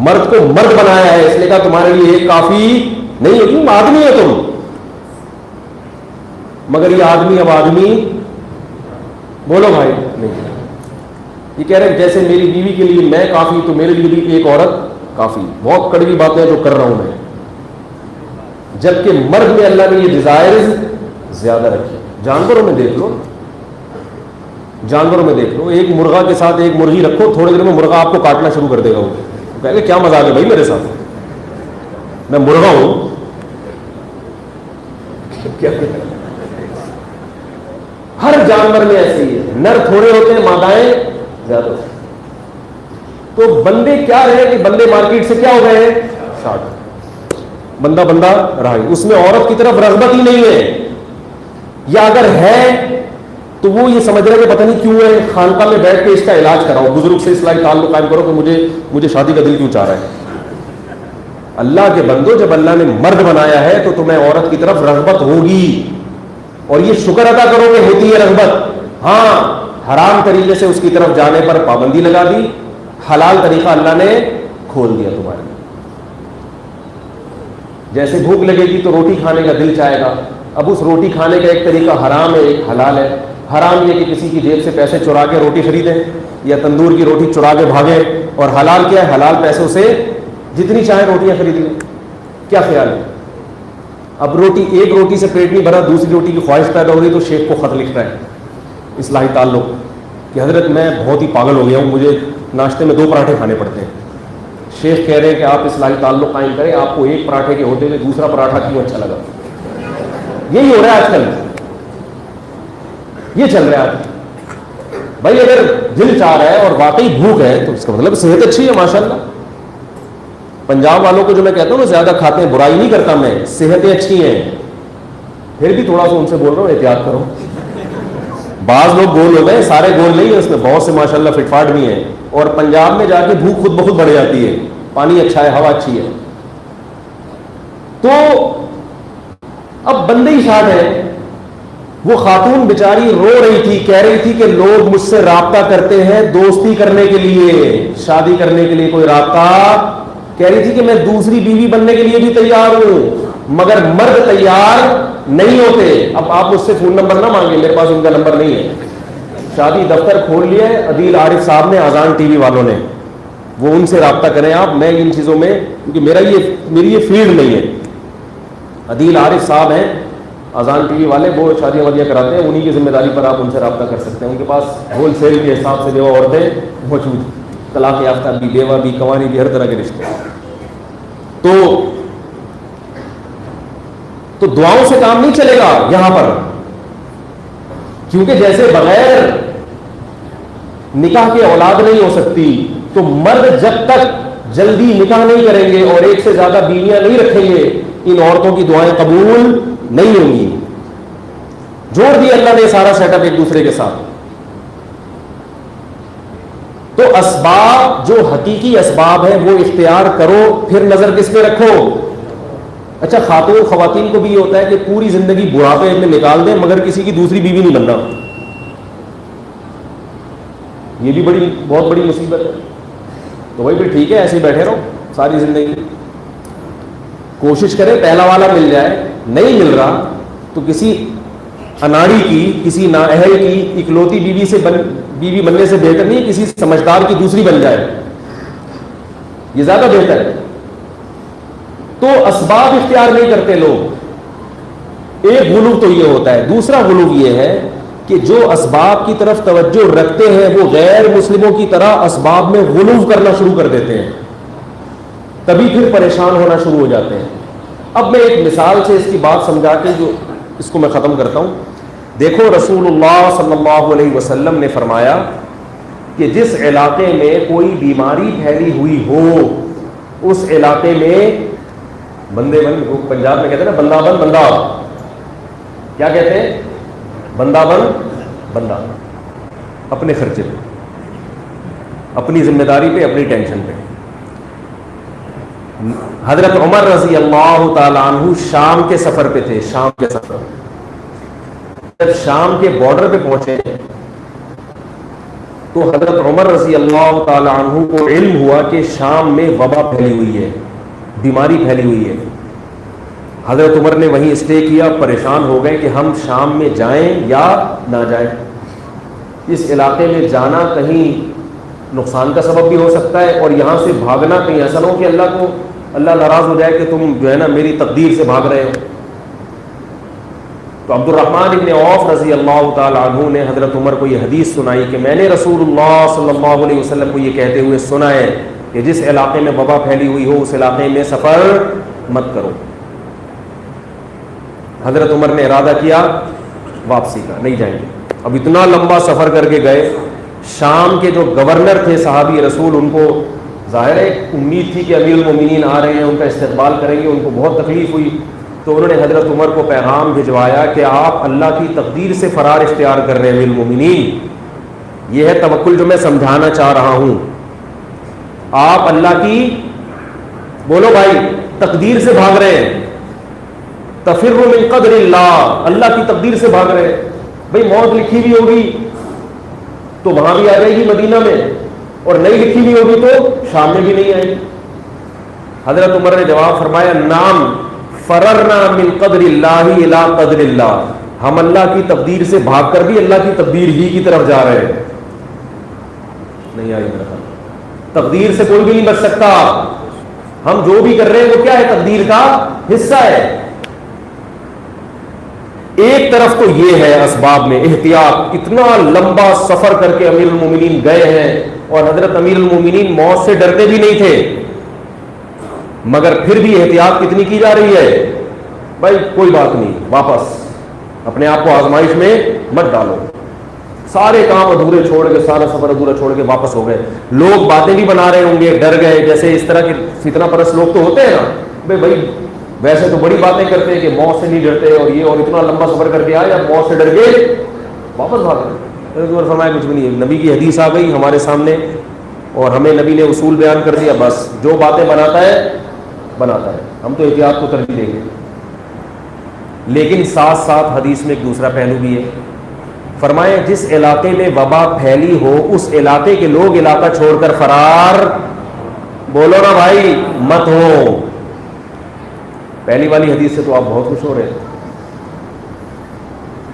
S1: مرد کو مرد بنایا ہے اس لیے کہا تمہارے لیے ایک کافی نہیں ہے, تم آدمی ہو تم. مگر یہ آدمی اب آدمی بولو بھائی نہیں. یہ کہہ رہے ہیں جیسے میری بیوی کے لیے میں کافی تو میرے لیے بھی ایک عورت کافی. بہت کڑوی باتیں جو کر رہا ہوں میں, جبکہ مرد میں اللہ نے یہ ڈیزائرز زیادہ رکھی. جانوروں میں دیکھ لو, ایک مرغا کے ساتھ ایک مرغی رکھو, تھوڑے دیر میں مرغا آپ کو کاٹنا شروع کر دے گا. وہ کہے گا کیا مزاق ہے بھائی میرے ساتھ, میں مرغا ہوں. ہر جانور میں ایسے ہی ہے, نر تھوڑے ہوتے ہیں, مادائیں زیادہ ہوتی ہیں. تو بندے کیا رہے کہ بندے مارکیٹ سے کیا ہو گئے ہیں, شارٹ. بندہ رہا, اس میں عورت کی طرف رغبت ہی نہیں ہے, یا اگر ہے تو وہ یہ سمجھ رہا ہے کہ پتہ نہیں کیوں ہے, خانقاہ میں بیٹھ کے اس کا علاج کراؤ, بزرگ سے اصلاحی تعلق قائم کرو کہ مجھے شادی کا دل کیوں چاہ رہا ہے. اللہ کے بندو, جب اللہ نے مرد بنایا ہے تو تمہیں عورت کی طرف رغبت ہوگی, اور یہ شکر ادا کرو کہ ہوتی ہے رغبت. ہاں, حرام طریقے سے اس کی طرف جانے پر پابندی لگا دی, حلال طریقہ اللہ نے کھول دیا تمہارے لیے. جیسے بھوک لگے گی تو روٹی کھانے کا دل چاہے گا. اب اس روٹی کھانے کا ایک طریقہ حرام ہے, ایک حلال ہے. حرام یہ کہ کسی کی جیب سے پیسے چرا کے روٹی خریدیں, یا تندور کی روٹی چرا کے بھاگیں. اور حلال کیا ہے, حلال پیسوں سے جتنی چاہیں روٹیاں خرید لیں. کیا خیال ہے؟ اب ایک روٹی سے پیٹ نہیں بھرا, دوسری روٹی کی خواہش پیدا ہو رہی تو شیخ کو خط لکھ رہا ہے اصلاحی تعلق کہ حضرت میں بہت ہی پاگل ہو گیا ہوں, مجھے ناشتے میں 2 پراٹھے کھانے پڑتے ہیں. شیخ کہہ رہے ہیں کہ آپ اصلاحی تعلق قائم کریں, آپ کو ایک پراٹھے کے ہوتے ہوئے دوسرا پراٹھا کیوں اچھا لگا. یہی ہو رہا ہے آج کل, یہ چل رہا ہے. بھائی اگر دل چاہ رہا ہے اور واقعی بھوک ہے تو اس کا مطلب صحت اچھی ہے ماشاءاللہ. پنجاب والوں کو جو میں کہتا ہوں نا زیادہ کھاتے ہیں, برائی نہیں کرتا میں, صحتیں اچھی ہیں, پھر بھی تھوڑا سا ان سے بول رہا ہوں احتیاط کرو. بعض لوگ گول ہو گئے, سارے گول نہیں ہیں, اس میں بہت سے ماشاءاللہ فٹ فاٹ بھی ہیں, اور پنجاب میں جا کے بھوک خود بخود بڑھ جاتی ہے, پانی اچھا ہے, ہوا اچھی ہے. تو اب بندے ہی شاد ہے. وہ خاتون بیچاری رو رہی تھی, کہہ رہی تھی کہ لوگ مجھ سے رابطہ کرتے ہیں دوستی کرنے کے لیے, شادی کرنے کے لیے کوئی رابطہ, کہہ رہی تھی کہ میں دوسری بیوی بننے کے لیے بھی تیار ہوں, مگر مرد تیار نہیں ہوتے. اب آپ مجھ سے فون نمبر نہ مانگیں, میرے پاس ان کا نمبر نہیں ہے. شادی دفتر کھول لیا ہے عدیل عارف صاحب نے, اذان ٹی وی والوں نے, وہ ان سے رابطہ کریں آپ. میں ان چیزوں میں, کیونکہ میری یہ فیلڈ نہیں ہے. عدیل عارف صاحب ہیں اذان ٹی وی والے, وہ شادیاں وادیاں کراتے ہیں, انہی کی ذمہ داری پر آپ ان سے رابطہ کر سکتے ہیں. ان کے پاس ہول سیل کے حساب سے بیوہ عورتیں موجود ہیں, طلاق یافتہ بھی, بیوہ بھی, قوانی بھی, ہر طرح کے رشتے. تو دعاؤں سے کام نہیں چلے گا یہاں پر, کیونکہ جیسے بغیر نکاح کے اولاد نہیں ہو سکتی, تو مرد جب تک جلدی نکاح نہیں کریں گے اور ایک سے زیادہ بیویاں نہیں رکھیں گے, ان عورتوں کی دعائیں قبول نہیں ہوں گی. جوڑ دیا اللہ نے سارا سیٹ اپ ایک دوسرے کے ساتھ. تو اسباب جو حقیقی اسباب ہیں وہ اختیار کرو, پھر نظر کس پہ رکھو. اچھا, خواتین کو بھی یہ ہوتا ہے کہ پوری زندگی بڑھاپے میں نکال دیں مگر کسی کی دوسری بیوی نہیں بننا, یہ بھی بہت بڑی مصیبت ہے. تو وہی بھی ٹھیک ہے, ایسے ہی بیٹھے رہو ساری زندگی, کوشش کریں پہلا والا مل جائے. نہیں مل رہا تو کسی اناڑی کی, کسی نااہل کی اکلوتی بیوی بننے سے بہتر نہیں کسی سمجھدار کی دوسری بن جائے, یہ زیادہ بہتر ہے. تو اسباب اختیار نہیں کرتے لوگ. ایک غلو تو یہ ہوتا ہے. دوسرا غلو یہ ہے کہ جو اسباب کی طرف توجہ رکھتے ہیں وہ غیر مسلموں کی طرح اسباب میں غلو کرنا شروع کر دیتے ہیں, تبھی پھر پریشان ہونا شروع ہو جاتے ہیں. اب میں ایک مثال سے اس کی بات سمجھا کے جو اس کو میں ختم کرتا ہوں. دیکھو, رسول اللہ صلی اللہ علیہ وسلم نے فرمایا کہ جس علاقے میں کوئی بیماری پھیلی ہوئی ہو, اس علاقے میں بندے بن, پنجاب میں کہتے ہیں نا بندہ بن بندہ, کیا کہتے ہیں, بندہ بن بندہ, اپنے خرچے پہ, اپنی ذمہ داری پہ, اپنی ٹینشن پہ. حضرت عمر رضی اللہ تعالیٰ عنہ شام کے سفر پہ تھے. شام کے سفر, جب شام کے بارڈر پہ پہنچے تو حضرت عمر رضی اللہ تعالیٰ عنہ کو علم ہوا کہ شام میں وبا پھیلی ہوئی ہے, بیماری پھیلی ہوئی ہے. حضرت عمر نے وہیں اسٹے کیا. پریشان ہو گئے کہ ہم شام میں جائیں یا نہ جائیں. اس علاقے میں جانا کہیں نقصان کا سبب بھی ہو سکتا ہے, اور یہاں سے بھاگنا کہیں ایسا نہ ہو کہ اللہ ناراض ہو جائے کہ تم جو ہے نا میری تقدیر سے بھاگ رہے ہو. تو عبد الرحمن ابن عوف رضی اللہ تعالی عنہ نے حضرت عمر کو یہ حدیث سنائی کہ میں نے رسول اللہ صلی اللہ علیہ وسلم کو یہ کہتے ہوئے سنا ہے کہ جس علاقے میں وبا پھیلی ہوئی ہو اس علاقے میں سفر مت کرو. حضرت عمر نے ارادہ کیا واپسی کا, نہیں جائیں گے. اب اتنا لمبا سفر کر کے گئے. شام کے جو گورنر تھے صحابی رسول, ان کو ظاہر ہے امید تھی کہ امیر المومنین آ رہے ہیں, ان کا استقبال کریں گے. ان کو بہت تکلیف ہوئی, تو انہوں نے حضرت عمر کو پیغام بھجوایا کہ آپ اللہ کی تقدیر سے فرار اختیار کر رہے ہیں امیر المومنین. یہ ہے توکل جو میں سمجھانا چاہ رہا ہوں. آپ اللہ کی, بولو بھائی, تقدیر سے بھاگ رہے ہیں. تفر من قدر اللہ, اللہ کی تقدیر سے بھاگ رہے ہیں. بھائی موت لکھی ہوئی ہوگی تو وہاں بھی آ جائے گی مدینہ میں, اور نہیں لکھی ہوئی ہوگی تو شام میں بھی نہیں آئے گی. حضرت عمر نے جواب فرمایا, نام فررنا من قدر اللہ الی قدر اللہ, ہم اللہ کی تقدیر سے بھاگ کر بھی اللہ کی تقدیر ہی کی طرف جا رہے ہیں. نہیں آئی میرا خیال, تقدیر سے کوئی بھی نہیں بچ سکتا. ہم جو بھی کر رہے ہیں وہ کیا ہے, تقدیر کا حصہ ہے. ایک طرف تو یہ ہے اسباب میں احتیاط. اتنا لمبا سفر کر کے امیر المومنین گئے ہیں, اور حضرت امیر المومنین موت سے ڈرتے بھی نہیں تھے, مگر پھر بھی احتیاط کتنی کی جا رہی ہے, بھائی کوئی بات نہیں, واپس اپنے آپ کو آزمائش میں مت ڈالو. سارے کام ادھورے چھوڑ کے, سارا سفر ادھورا چھوڑ کے واپس ہو گئے. لوگ باتیں بھی بنا رہے ہوں گے, ڈر گئے, جیسے اس طرح کے فتنہ پرست لوگ تو ہوتے ہیں نا, بھائی ویسے تو بڑی باتیں کرتے ہیں کہ موت سے نہیں ڈرتے, اور یہ اور اتنا لمبا سفر کر کے آئے, اب موت سے ڈر گئے. واپس بھاگ رہے ہیں. فرمایا کچھ بھی نہیں, نبی کی حدیث آ گئی ہمارے سامنے اور ہمیں نبی نے اصول بیان کر دیا, بس جو باتیں بناتا ہے ہم تو احتیاط کو ترجیح دیں گے. لیکن ساتھ ساتھ حدیث میں ایک دوسرا پہلو بھی ہے. فرمایا جس علاقے میں وبا پھیلی ہو اس علاقے کے لوگ علاقہ چھوڑ کر فرار, بولو نا بھائی, مت ہو. پہلی والی حدیث سے تو آپ بہت خوش ہو رہے ہیں.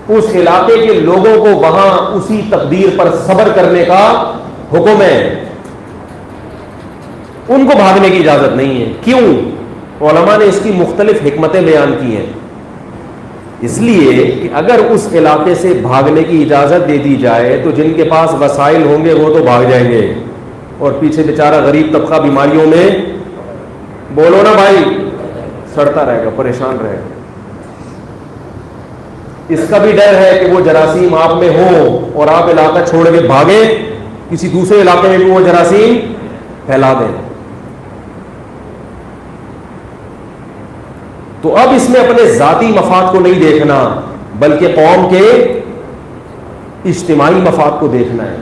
S1: اس علاقے کے لوگوں کو وہاں اسی تقدیر پر صبر کرنے کا حکم ہے, ان کو بھاگنے کی اجازت نہیں ہے. کیوں؟ علماء نے اس کی مختلف حکمتیں بیان کی ہیں. اس لیے کہ اگر اس علاقے سے بھاگنے کی اجازت دے دی جائے تو جن کے پاس وسائل ہوں گے وہ تو بھاگ جائیں گے, اور پیچھے بیچارہ غریب طبقہ بیماریوں میں, بولو نا بھائی, سڑتا رہے گا, پریشان رہے گا. اس کا بھی ڈر ہے کہ وہ جراثیم آپ میں ہو اور آپ علاقہ چھوڑ کے بھاگیں, کسی دوسرے علاقے میں بھی وہ جراثیم پھیلا دیں. تو اب اس میں اپنے ذاتی مفاد کو نہیں دیکھنا بلکہ قوم کے اجتماعی مفاد کو دیکھنا ہے.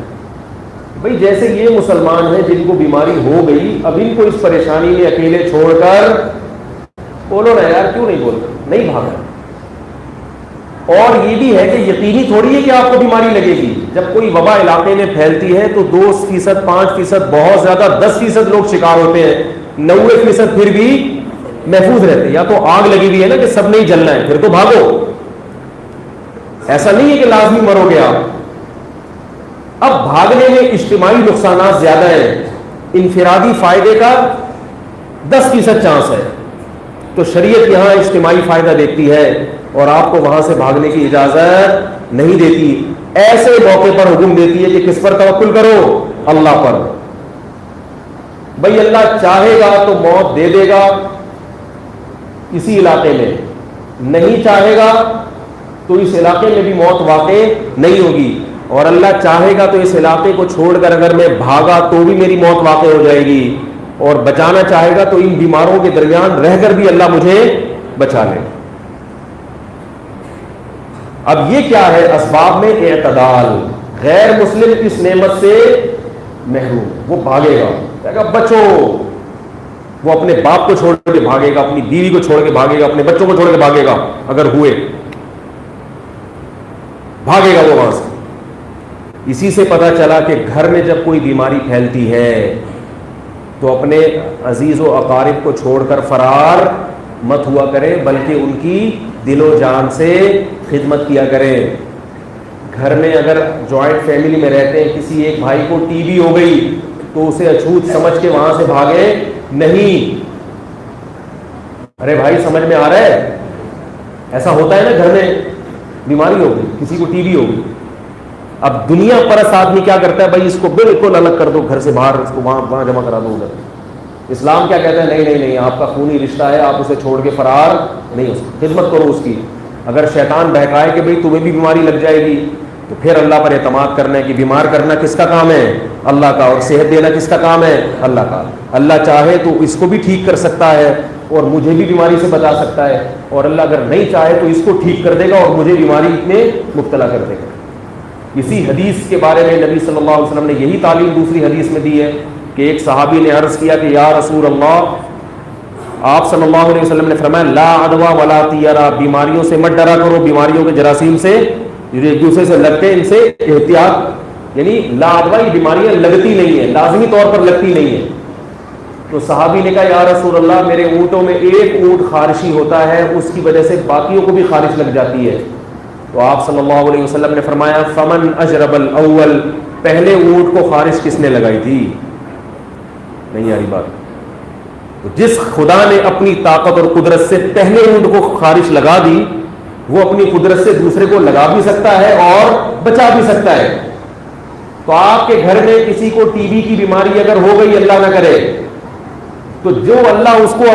S1: بھئی جیسے یہ مسلمان ہیں جن کو بیماری ہو گئی, اب ان کو اس پریشانی میں اکیلے چھوڑ کر, بولو نا یار, کیوں نہیں بول رہے, نہیں بھاگا. اور یہ بھی ہے کہ یقینی تھوڑی ہے کہ آپ کو بیماری لگے گی. جب کوئی وبا علاقے میں پھیلتی ہے تو 2%, 5%, بہت زیادہ 10% لوگ شکار ہوتے ہیں, 90% پھر بھی محفوظ رہتے ہیں. یا تو آگ لگی ہوئی ہے نا کہ سب نہیں جلنا ہے, پھر تو بھاگو. ایسا نہیں ہے کہ لازمی مرو گے آپ. اب بھاگنے میں اجتماعی نقصانات زیادہ ہیں, انفرادی فائدے کا 10% چانس ہے. تو شریعت یہاں اجتماعی فائدہ دیتی ہے اور آپ کو وہاں سے بھاگنے کی اجازت نہیں دیتی. ایسے موقع پر حکم دیتی ہے کہ کس پر توکل کرو, اللہ پر. بھئی اللہ چاہے گا تو موت دے دے گا اسی علاقے میں, نہیں چاہے گا تو اس علاقے میں بھی موت واقع نہیں ہوگی, اور اللہ چاہے گا تو اس علاقے کو چھوڑ کر اگر میں بھاگا تو بھی میری موت واقع ہو جائے گی, اور بچانا چاہے گا تو ان بیماروں کے درمیان رہ کر بھی اللہ مجھے بچا لے. اب یہ کیا ہے؟ اسباب میں اعتدال. غیر مسلم اس نعمت سے محروم, وہ بھاگے گا, کہے گا بچو. وہ اپنے باپ کو چھوڑ کے بھاگے گا, اپنی بیوی کو چھوڑ کے بھاگے گا, اپنے بچوں کو چھوڑ کے بھاگے گا, اگر ہوئے بھاگے گا وہ وہاں سے. اسی سے پتا چلا کہ گھر میں جب کوئی بیماری پھیلتی ہے تو اپنے عزیز و اقارب کو چھوڑ کر فرار مت ہوا کرے, بلکہ ان کی دل و جان سے خدمت کیا کرے. گھر میں اگر جوائنٹ فیملی میں رہتے ہیں, کسی ایک بھائی کو ٹی بی ہو گئی تو اسے اچھوت سمجھ کے وہاں سے بھاگے نہیں. ارے بھائی سمجھ میں آ رہا ہے؟ ایسا ہوتا ہے نا, گھر میں بیماری ہو گئی, کسی کو ٹی بی ہو گئی. اب دنیا پرست آدمی کیا کرتا ہے, بھائی اس کو بالکل الگ کر دو گھر سے باہر, اس کو وہاں جمع کرا دو ادھر. اسلام کیا کہتا ہے؟ نہیں نہیں نہیں, آپ کا خونی رشتہ ہے, آپ اسے چھوڑ کے فرار نہیں ہو سکتے, خدمت کرو اس کی. اگر شیطان بہکائے کہ بھئی تمہیں بھی بیماری لگ جائے گی تو پھر اللہ پر اعتماد کرنا ہے کہ بیمار کرنا کس کا کام ہے؟ اللہ کا, اور صحت دینا کس کا کام ہے؟ اللہ کا. اللہ چاہے تو اس کو بھی ٹھیک کر سکتا ہے اور مجھے بھی بیماری سے بچا سکتا ہے, اور اللہ اگر نہیں چاہے تو اس کو ٹھیک کر دے گا اور مجھے بیماری میں مبتلا کر دے گا. اسی حدیث کے بارے میں نبی صلی اللہ علیہ وسلم نے یہی تعلیم دوسری حدیث میں دی ہے کہ ایک صحابی نے عرض کیا کہ یا رسول اللہ, آپ صلی اللہ علیہ وسلم نے فرمایا لا عدوى ولا طیرا, بیماریوں سے مت ڈرا کرو, بیماریوں کے جراثیم سے جو ایک دوسرے سے لگتے ہیں ان سے احتیاط. یعنی لا عدوى, یہ بیماریاں لگتی نہیں ہیں, لازمی طور پر لگتی نہیں ہیں. تو صحابی نے کہا یا رسول اللہ, میرے اونٹوں میں ایک اونٹ خارشی ہوتا ہے, اس کی وجہ سے باقیوں کو بھی خارش لگ جاتی ہے. تو آپ صلی اللہ علیہ وسلم نے فرمایا فمن اجرب الاول, پہلے اونٹ کو خارش کس نے لگائی تھی؟ نہیں آ رہی بات. تو جس خدا نے اپنی طاقت اور قدرت سے پہلے اونٹ کو خارش لگا دی, وہ اپنی قدرت سے دوسرے کو لگا بھی سکتا ہے اور بچا بھی سکتا ہے. تو آپ کے گھر میں کسی کو ٹی بی کی بیماری اگر ہو گئی, اللہ نہ کرے, تو جو اللہ اس کو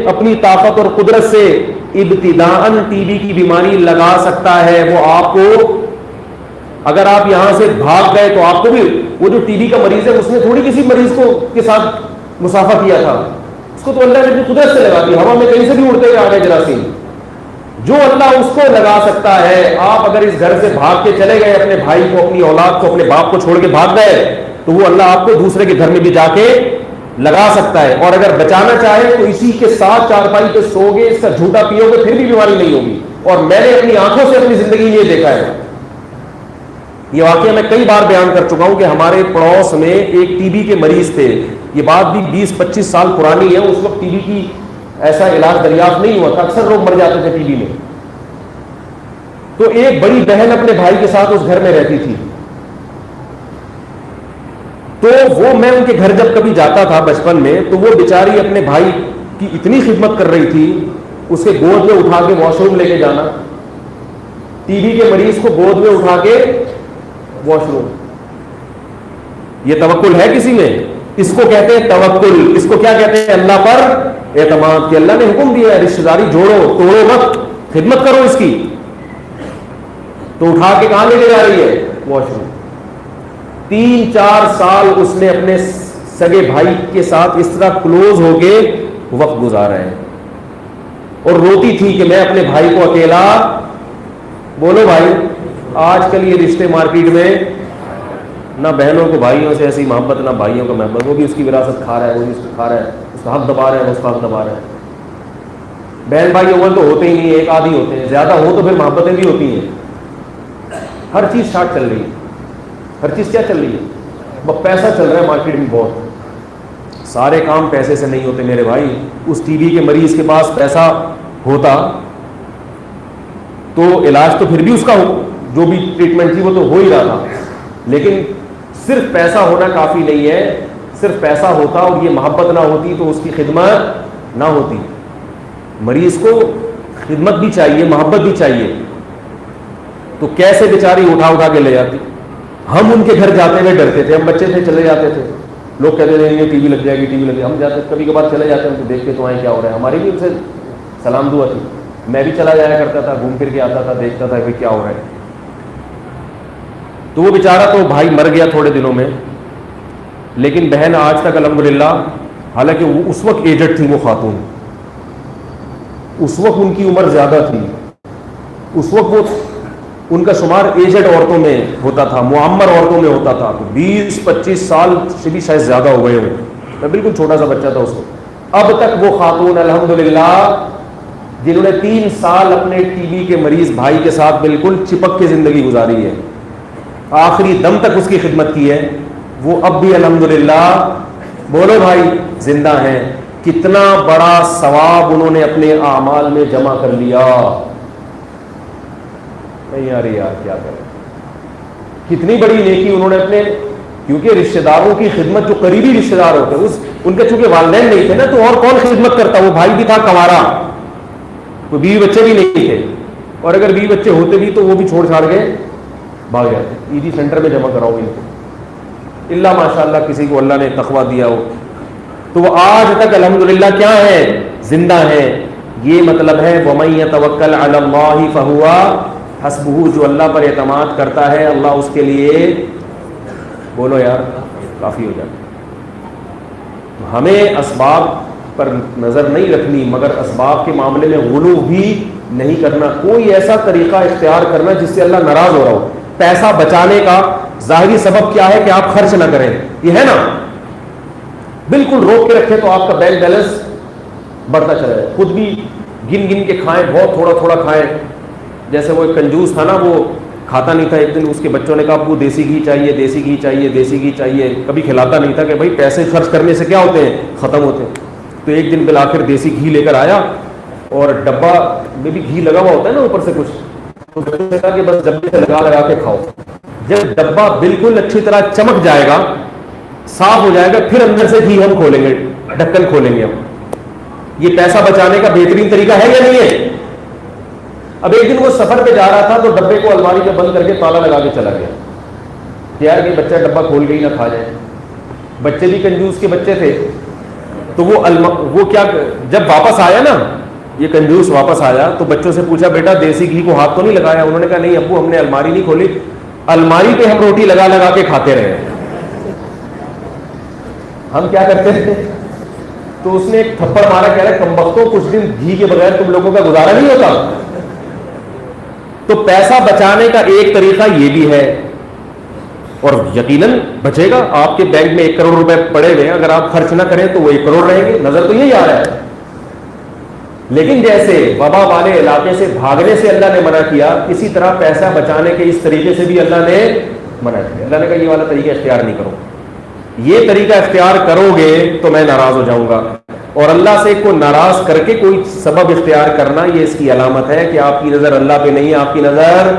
S1: اپنی طاقت اور قدرت سے ابتداءً ٹی بی کی بیماری لگا سکتا ہے, وہ آپ کو, اگر آپ یہاں سے بھاگ گئے تو آپ کو بھی, وہ جو ٹی بی کا مریض ہے اس نے تھوڑی کسی مریض کو کے ساتھ مسافہ کیا تھا, اس کو تو اللہ نے اپنی قدرت سے لگا دی, ہوا میں کہیں سے بھی اڑتے ہوئے آ گئے جراثیم. جو اللہ اس کو لگا سکتا ہے. آپ اگر اس گھر سے بھاگ کے چلے گئے, اپنے بھائی کو, اپنی اولاد کو, اپنے باپ کو چھوڑ کے بھاگ گئے, تو وہ اللہ آپ کو دوسرے کے گھر میں بھی جا کے لگا سکتا ہے. اور اگر بچانا چاہے تو اسی کے ساتھ چارپائی پہ سو گے, اس کا جھوٹا پیو گے, پھر بھی بیماری نہیں ہوگی. اور میں نے اپنی آنکھوں سے اپنی زندگی میں یہ دیکھا ہے. یہ واقعہ میں کئی بار بیان کر چکا ہوں کہ ہمارے پڑوس میں ایک ٹی بی کے مریض تھے. یہ بات بھی 20-25 سال پرانی ہے. اس وقت ٹی بی کی ایسا علاج دریافت نہیں ہوا تھا, اکثر لوگ مر جاتے تھے ٹی بی میں. تو ایک بڑی بہن اپنے بھائی کے ساتھ اس گھر میں رہتی تھی. تو وہ, میں ان کے گھر جب کبھی جاتا تھا بچپن میں, تو وہ بیچاری اپنے بھائی کی اتنی خدمت کر رہی تھی. اس کے گود میں اٹھا کے واش روم لے کے جانا, ٹی بی کے مریض کو گود میں اٹھا کے واش روم. یہ توکل ہے کسی میں؟ اس کو کہتے ہیں توکل. اس کو کیا کہتے ہیں؟ اللہ پر اعتماد. کہ اللہ نے حکم دیا ہے رشتہ داری جوڑو, توڑو مت, خدمت کرو اس کی. تو اٹھا کے کہاں لے کے جا رہی ہے؟ Wash room. 3-4 سال اس نے اپنے سگے بھائی کے ساتھ اس طرح کلوز ہو کے وقت گزارا ہے. اور روتی تھی کہ میں اپنے بھائی کو اکیلا, بولو بھائی, آج کل یہ رشتے مارکیٹ میں نہ بہنوں کو بھائیوں سے ایسی محبت, نہ بھائیوں کا محبت. وہ بھی اس کی وراثت کھا رہا ہے, وہ بھی اس کو کھا رہا ہے, اس کا حق دبا رہا ہے, اس کا حق دبا رہا ہے. بہن بھائی اول تو ہوتے ہی نہیں, ایک آدھی ہوتے ہیں. زیادہ ہو تو پھر محبتیں بھی ہوتی ہیں. ہر چیز شارٹ چل رہی ہے. ہر چیز کیا چل رہی ہے؟ پیسہ چل رہا ہے مارکیٹ میں بہت. سارے کام پیسے سے نہیں ہوتے میرے بھائی. اس ٹی بی کے مریض کے پاس پیسہ ہوتا تو علاج تو پھر بھی اس کا جو بھی ٹریٹمنٹ تھی وہ تو ہو ہی رہا تھا. لیکن صرف پیسہ ہونا کافی نہیں ہے. صرف پیسہ ہوتا اور یہ محبت نہ ہوتی تو اس کی خدمت نہ ہوتی. مریض کو خدمت بھی چاہیے, محبت بھی چاہیے. تو کیسے بیچاری اٹھا اٹھا کے لے جاتی. ہم ان کے گھر جاتے ہوئے ڈرتے تھے. ہم بچے تھے, چلے جاتے تھے. لوگ کہتے تھے یہ ٹی وی لگ جائے گی, ٹی وی لگ جائے گی. ہم جاتے کبھی کبھار چلے جاتے ہیں, تو دیکھتے تو آئیں کیا ہو رہا ہے. ہماری بھی ان سے سلام دعا تھی. میں بھی چلا جایا کرتا تھا, گھوم پھر کے آتا تھا, دیکھتا تھا کہ کیا ہو رہا ہے. تو وہ بیچارہ تو بھائی مر گیا تھوڑے دنوں میں. لیکن بہن آج تک الحمدللہ, حالانکہ وہ اس وقت ایجڈ تھی, وہ خاتون اس وقت ان کی عمر زیادہ تھی. اس وقت وہ ان کا شمار ایجڈ عورتوں میں ہوتا تھا, معمر عورتوں میں ہوتا تھا. 20-25 سال سے بھی شاید زیادہ ہو گئے ہوں. میں بالکل چھوٹا سا بچہ تھا اس وقت. اب تک وہ خاتون الحمدللہ جنہوں نے 3 سال اپنے ٹی بی کے مریض بھائی کے ساتھ بالکل چپک کے زندگی گزاری ہے, آخری دم تک اس کی خدمت کی ہے, وہ اب بھی الحمدللہ, بولو بھائی, زندہ ہیں. کتنا بڑا ثواب انہوں نے اپنے اعمال میں جمع کر لیا. نہیں یار کیا کریں, کتنی بڑی نیکی انہوں نے اپنے, کیونکہ رشتہ داروں کی خدمت, جو قریبی رشتہ دار ہوتے ہیں, ان کے چونکہ والدین نہیں تھے نا, تو اور کون خدمت کرتا. وہ بھائی بھی تھا کنوارا, کوئی بیوی بچے بھی نہیں تھے. اور اگر بیوی بچے ہوتے بھی تو وہ بھی چھوڑ چھاڑ کے بھاگ جاتے. ایدی سینٹر میں جمع کراؤ ان کو, اللہ ماشاء اللہ کسی کو اللہ نے تقویٰ دیا ہو. تو وہ آج تک الحمدللہ کیا ہے؟ زندہ ہیں. یہ مطلب ہے وَمَن يَتَوَكَّلْ عَلَى اللَّهِ فَهُوَ حسبہ. جو اللہ پر اعتماد کرتا ہے, اللہ اس کے لیے, بولو یار, کافی ہو جاتا ہے. تو ہمیں اسباب پر نظر نہیں رکھنی, مگر اسباب کے معاملے میں غلو بھی نہیں کرنا. کوئی ایسا طریقہ اختیار کرنا جس سے اللہ ناراض ہو رہا ہو. پیسہ بچانے کا ظاہری سبب کیا ہے کہ آپ خرچ نہ کریں, یہ ہے نا. بالکل روک کے رکھیں تو آپ کا بینک بیلنس بڑھتا چلا جائے. خود بھی گن گن کے کھائیں, بہت تھوڑا تھوڑا کھائیں. جیسے وہ ایک کنجوس تھا نا, وہ کھاتا نہیں تھا. ایک دن اس کے بچوں نے کہا ابو دیسی گھی چاہیے, دیسی گھی چاہیے, دیسی گھی چاہیے. کبھی کھلاتا نہیں تھا کہ بھائی پیسے خرچ کرنے سے کیا ہوتے ہیں, ختم ہوتے ہیں. تو ایک دن بالآخر دیسی گھی لے کر آیا, اور ڈبہ میں بھی گھی لگا ہوا ہوتا ہے نا اوپر سے کچھ. تو بچوں نے کہا کہ بس ڈبے سے لگا کے کھاؤ. جب ڈبہ بالکل اچھی طرح چمک جائے گا, صاف ہو جائے گا, پھر اندر سے گھی ہم کھولیں گے, ڈھکن کھولیں گے ہم. یہ پیسہ بچانے کا بہترین طریقہ ہے یا نہیں ہے؟ اب ایک دن وہ سفر پہ جا رہا تھا, تو ڈبے کو الماری میں بند کر کے تالا لگا کے چلا گیا. یار کہ بچہ ڈبہ کھول کے ہی نہ کھا جائے. بچے بھی کنجوس کے بچے تھے. تو وہ کیا, جب واپس آیا نا, یہ کنجوس واپس آیا, تو بچوں سے پوچھا بیٹا دیسی گھی کو ہاتھ تو نہیں لگایا؟ انہوں نے کہا نہیں ابو, ہم نے الماری نہیں کھولی, الماری پہ ہم روٹی لگا لگا کے کھاتے رہے. ہم کیا کرتے ہیں؟ تو اس نے ایک تھپڑ مارا, کہہ رہا کمبختوں کچھ دن گھی کے بغیر تم لوگوں کا گزارا نہیں ہوتا. تو پیسہ بچانے کا ایک طریقہ یہ بھی ہے, اور یقیناً بچے گا. آپ کے بینک میں 1 کروڑ روپے پڑے ہوئے ہیں, اگر آپ خرچ نہ کریں تو وہ 1 کروڑ رہیں گے, نظر تو یہی آ رہا ہے. لیکن جیسے وبا والے علاقے سے بھاگنے سے اللہ نے منع کیا, اسی طرح پیسہ بچانے کے اس طریقے سے بھی اللہ نے منع کیا. اللہ نے کہا یہ والا طریقہ اختیار نہیں کرو, یہ طریقہ اختیار کرو گے تو میں ناراض ہو جاؤں گا. اور اللہ سے کو ناراض کر کے کوئی سبب اختیار کرنا, یہ اس کی علامت ہے کہ آپ کی نظر اللہ پہ نہیں ہے, آپ کی نظر.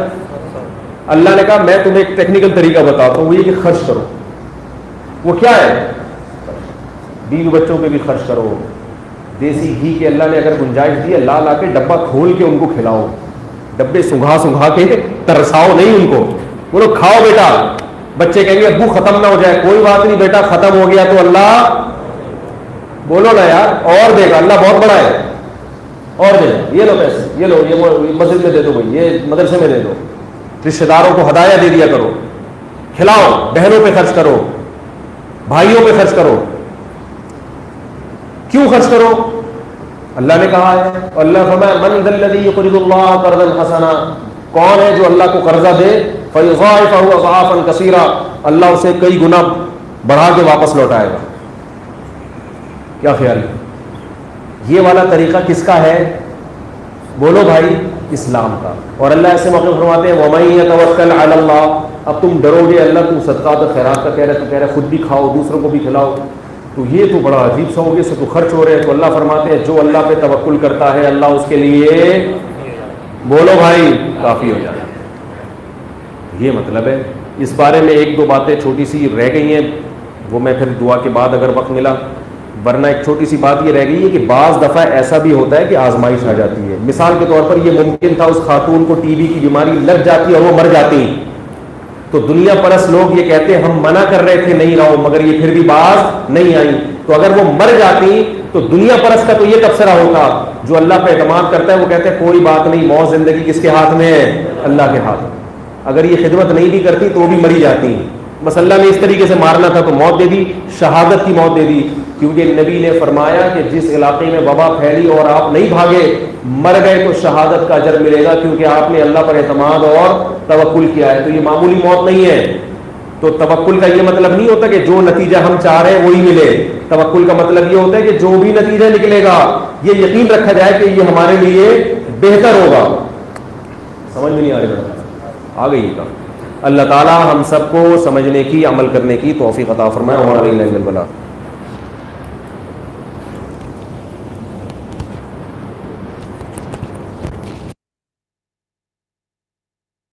S1: اللہ نے کہا میں تمہیں ایک ٹیکنیکل طریقہ بتاتا ہوں, وہ یہ کہ خرچ کرو. وہ کیا ہے؟ بیوی بچوں پہ بھی خرچ کرو. دیسی گھی کے اللہ نے اگر گنجائش دی ہے, لا کے ڈبہ کھول کے ان کو کھلاؤ. ڈبے سنگھا کے ترساؤ نہیں ان کو, بولو کھاؤ بیٹا. بچے کہیں گے ابو ختم نہ ہو جائے, کوئی بات نہیں بیٹا, ختم ہو گیا تو اللہ, بولو نا یار, اور دے گا, اللہ بہت بڑا ہے, اور دے. یہ لو پیسے, یہ لو, یہ مسجد میں دے دو بھائی, یہ مدرسے میں دے دو, رشتے داروں کو ہدایہ دے دیا کرو, کھلاؤ. بہنوں پہ خرچ کرو, بھائیوں پہ خرچ کرو. کیوں خرچ کرو؟ اللہ نے کہا ہے. اللہ فرمایا من ذا الذی یقرض اللہ قرضا حسنا, کون ہے جو اللہ کو قرضہ دے, فیضاعفہ اضعافا کثیرا, اللہ اسے کئی گنا بڑھا کے واپس لوٹائے گا. کیا خیال ہے؟ یہ والا طریقہ کس کا ہے؟ بولو بھائی, اسلام کا. اور اللہ ایسے موقع فرماتے ہیں وَمَن يَتَوَكَّلْ عَلَى اللَّهِ, اب تم ڈرو گے اللہ, تم صدقات و خیرات کا کہہ رہے, تو کہہ رہے خود بھی کھاؤ دوسروں کو بھی کھلاؤ, تو یہ تو بڑا عجیب سا ہو گیا, تو خرچ ہو رہے ہیں. تو اللہ فرماتے ہیں جو اللہ پہ توکل کرتا ہے اللہ اس کے لیے, بولو بھائی, کافی ہو جاتا ہے. یہ مطلب ہے. اس بارے میں 1-2 باتیں چھوٹی سی رہ گئی ہیں, وہ میں پھر دعا کے بعد اگر وقت ملا, ورنہ ایک چھوٹی سی بات یہ رہ گئی ہے کہ بعض دفعہ ایسا بھی ہوتا ہے کہ آزمائش آ جاتی ہے. مثال کے طور پر یہ ممکن تھا اس خاتون کو ٹی بی کی بیماری لگ جاتی اور وہ مر جاتی, تو دنیا پرست لوگ یہ کہتے ہیں ہم منع کر رہے تھے نہیں رہو, مگر یہ پھر بھی باز نہیں آئی. تو اگر وہ مر جاتی تو دنیا پرست کا تو یہ تبصرہ ہوتا, جو اللہ پہ اعتماد کرتا ہے وہ کہتے ہیں کوئی بات نہیں, موت زندگی کس کے ہاتھ میں ہے, اللہ کے ہاتھ میں. اگر یہ خدمت نہیں بھی کرتی تو وہ بھی مری جاتی, بس اللہ نے اس طریقے سے مارنا تھا تو موت دے دی, شہادت کی موت دے دی. کیونکہ نبی نے فرمایا کہ جس علاقے میں وبا پھیلی اور آپ نہیں بھاگے, مر گئے تو شہادت کا اجر ملے گا, کیونکہ آپ نے اللہ پر اعتماد اور توکل کیا ہے. تو یہ معمولی موت نہیں ہے. تو توکل کا یہ مطلب نہیں ہوتا کہ جو نتیجہ ہم چاہ رہے ہیں وہی ملے. توکل کا مطلب یہ ہوتا ہے کہ جو بھی نتیجہ نکلے گا یہ یقین رکھا جائے کہ یہ ہمارے لیے بہتر ہوگا. سمجھ میں نہیں آ رہی, آ گئی کا. اللہ تعالی ہم سب کو سمجھنے کی, عمل کرنے کی توفیق عطا فرمائے. ہمارے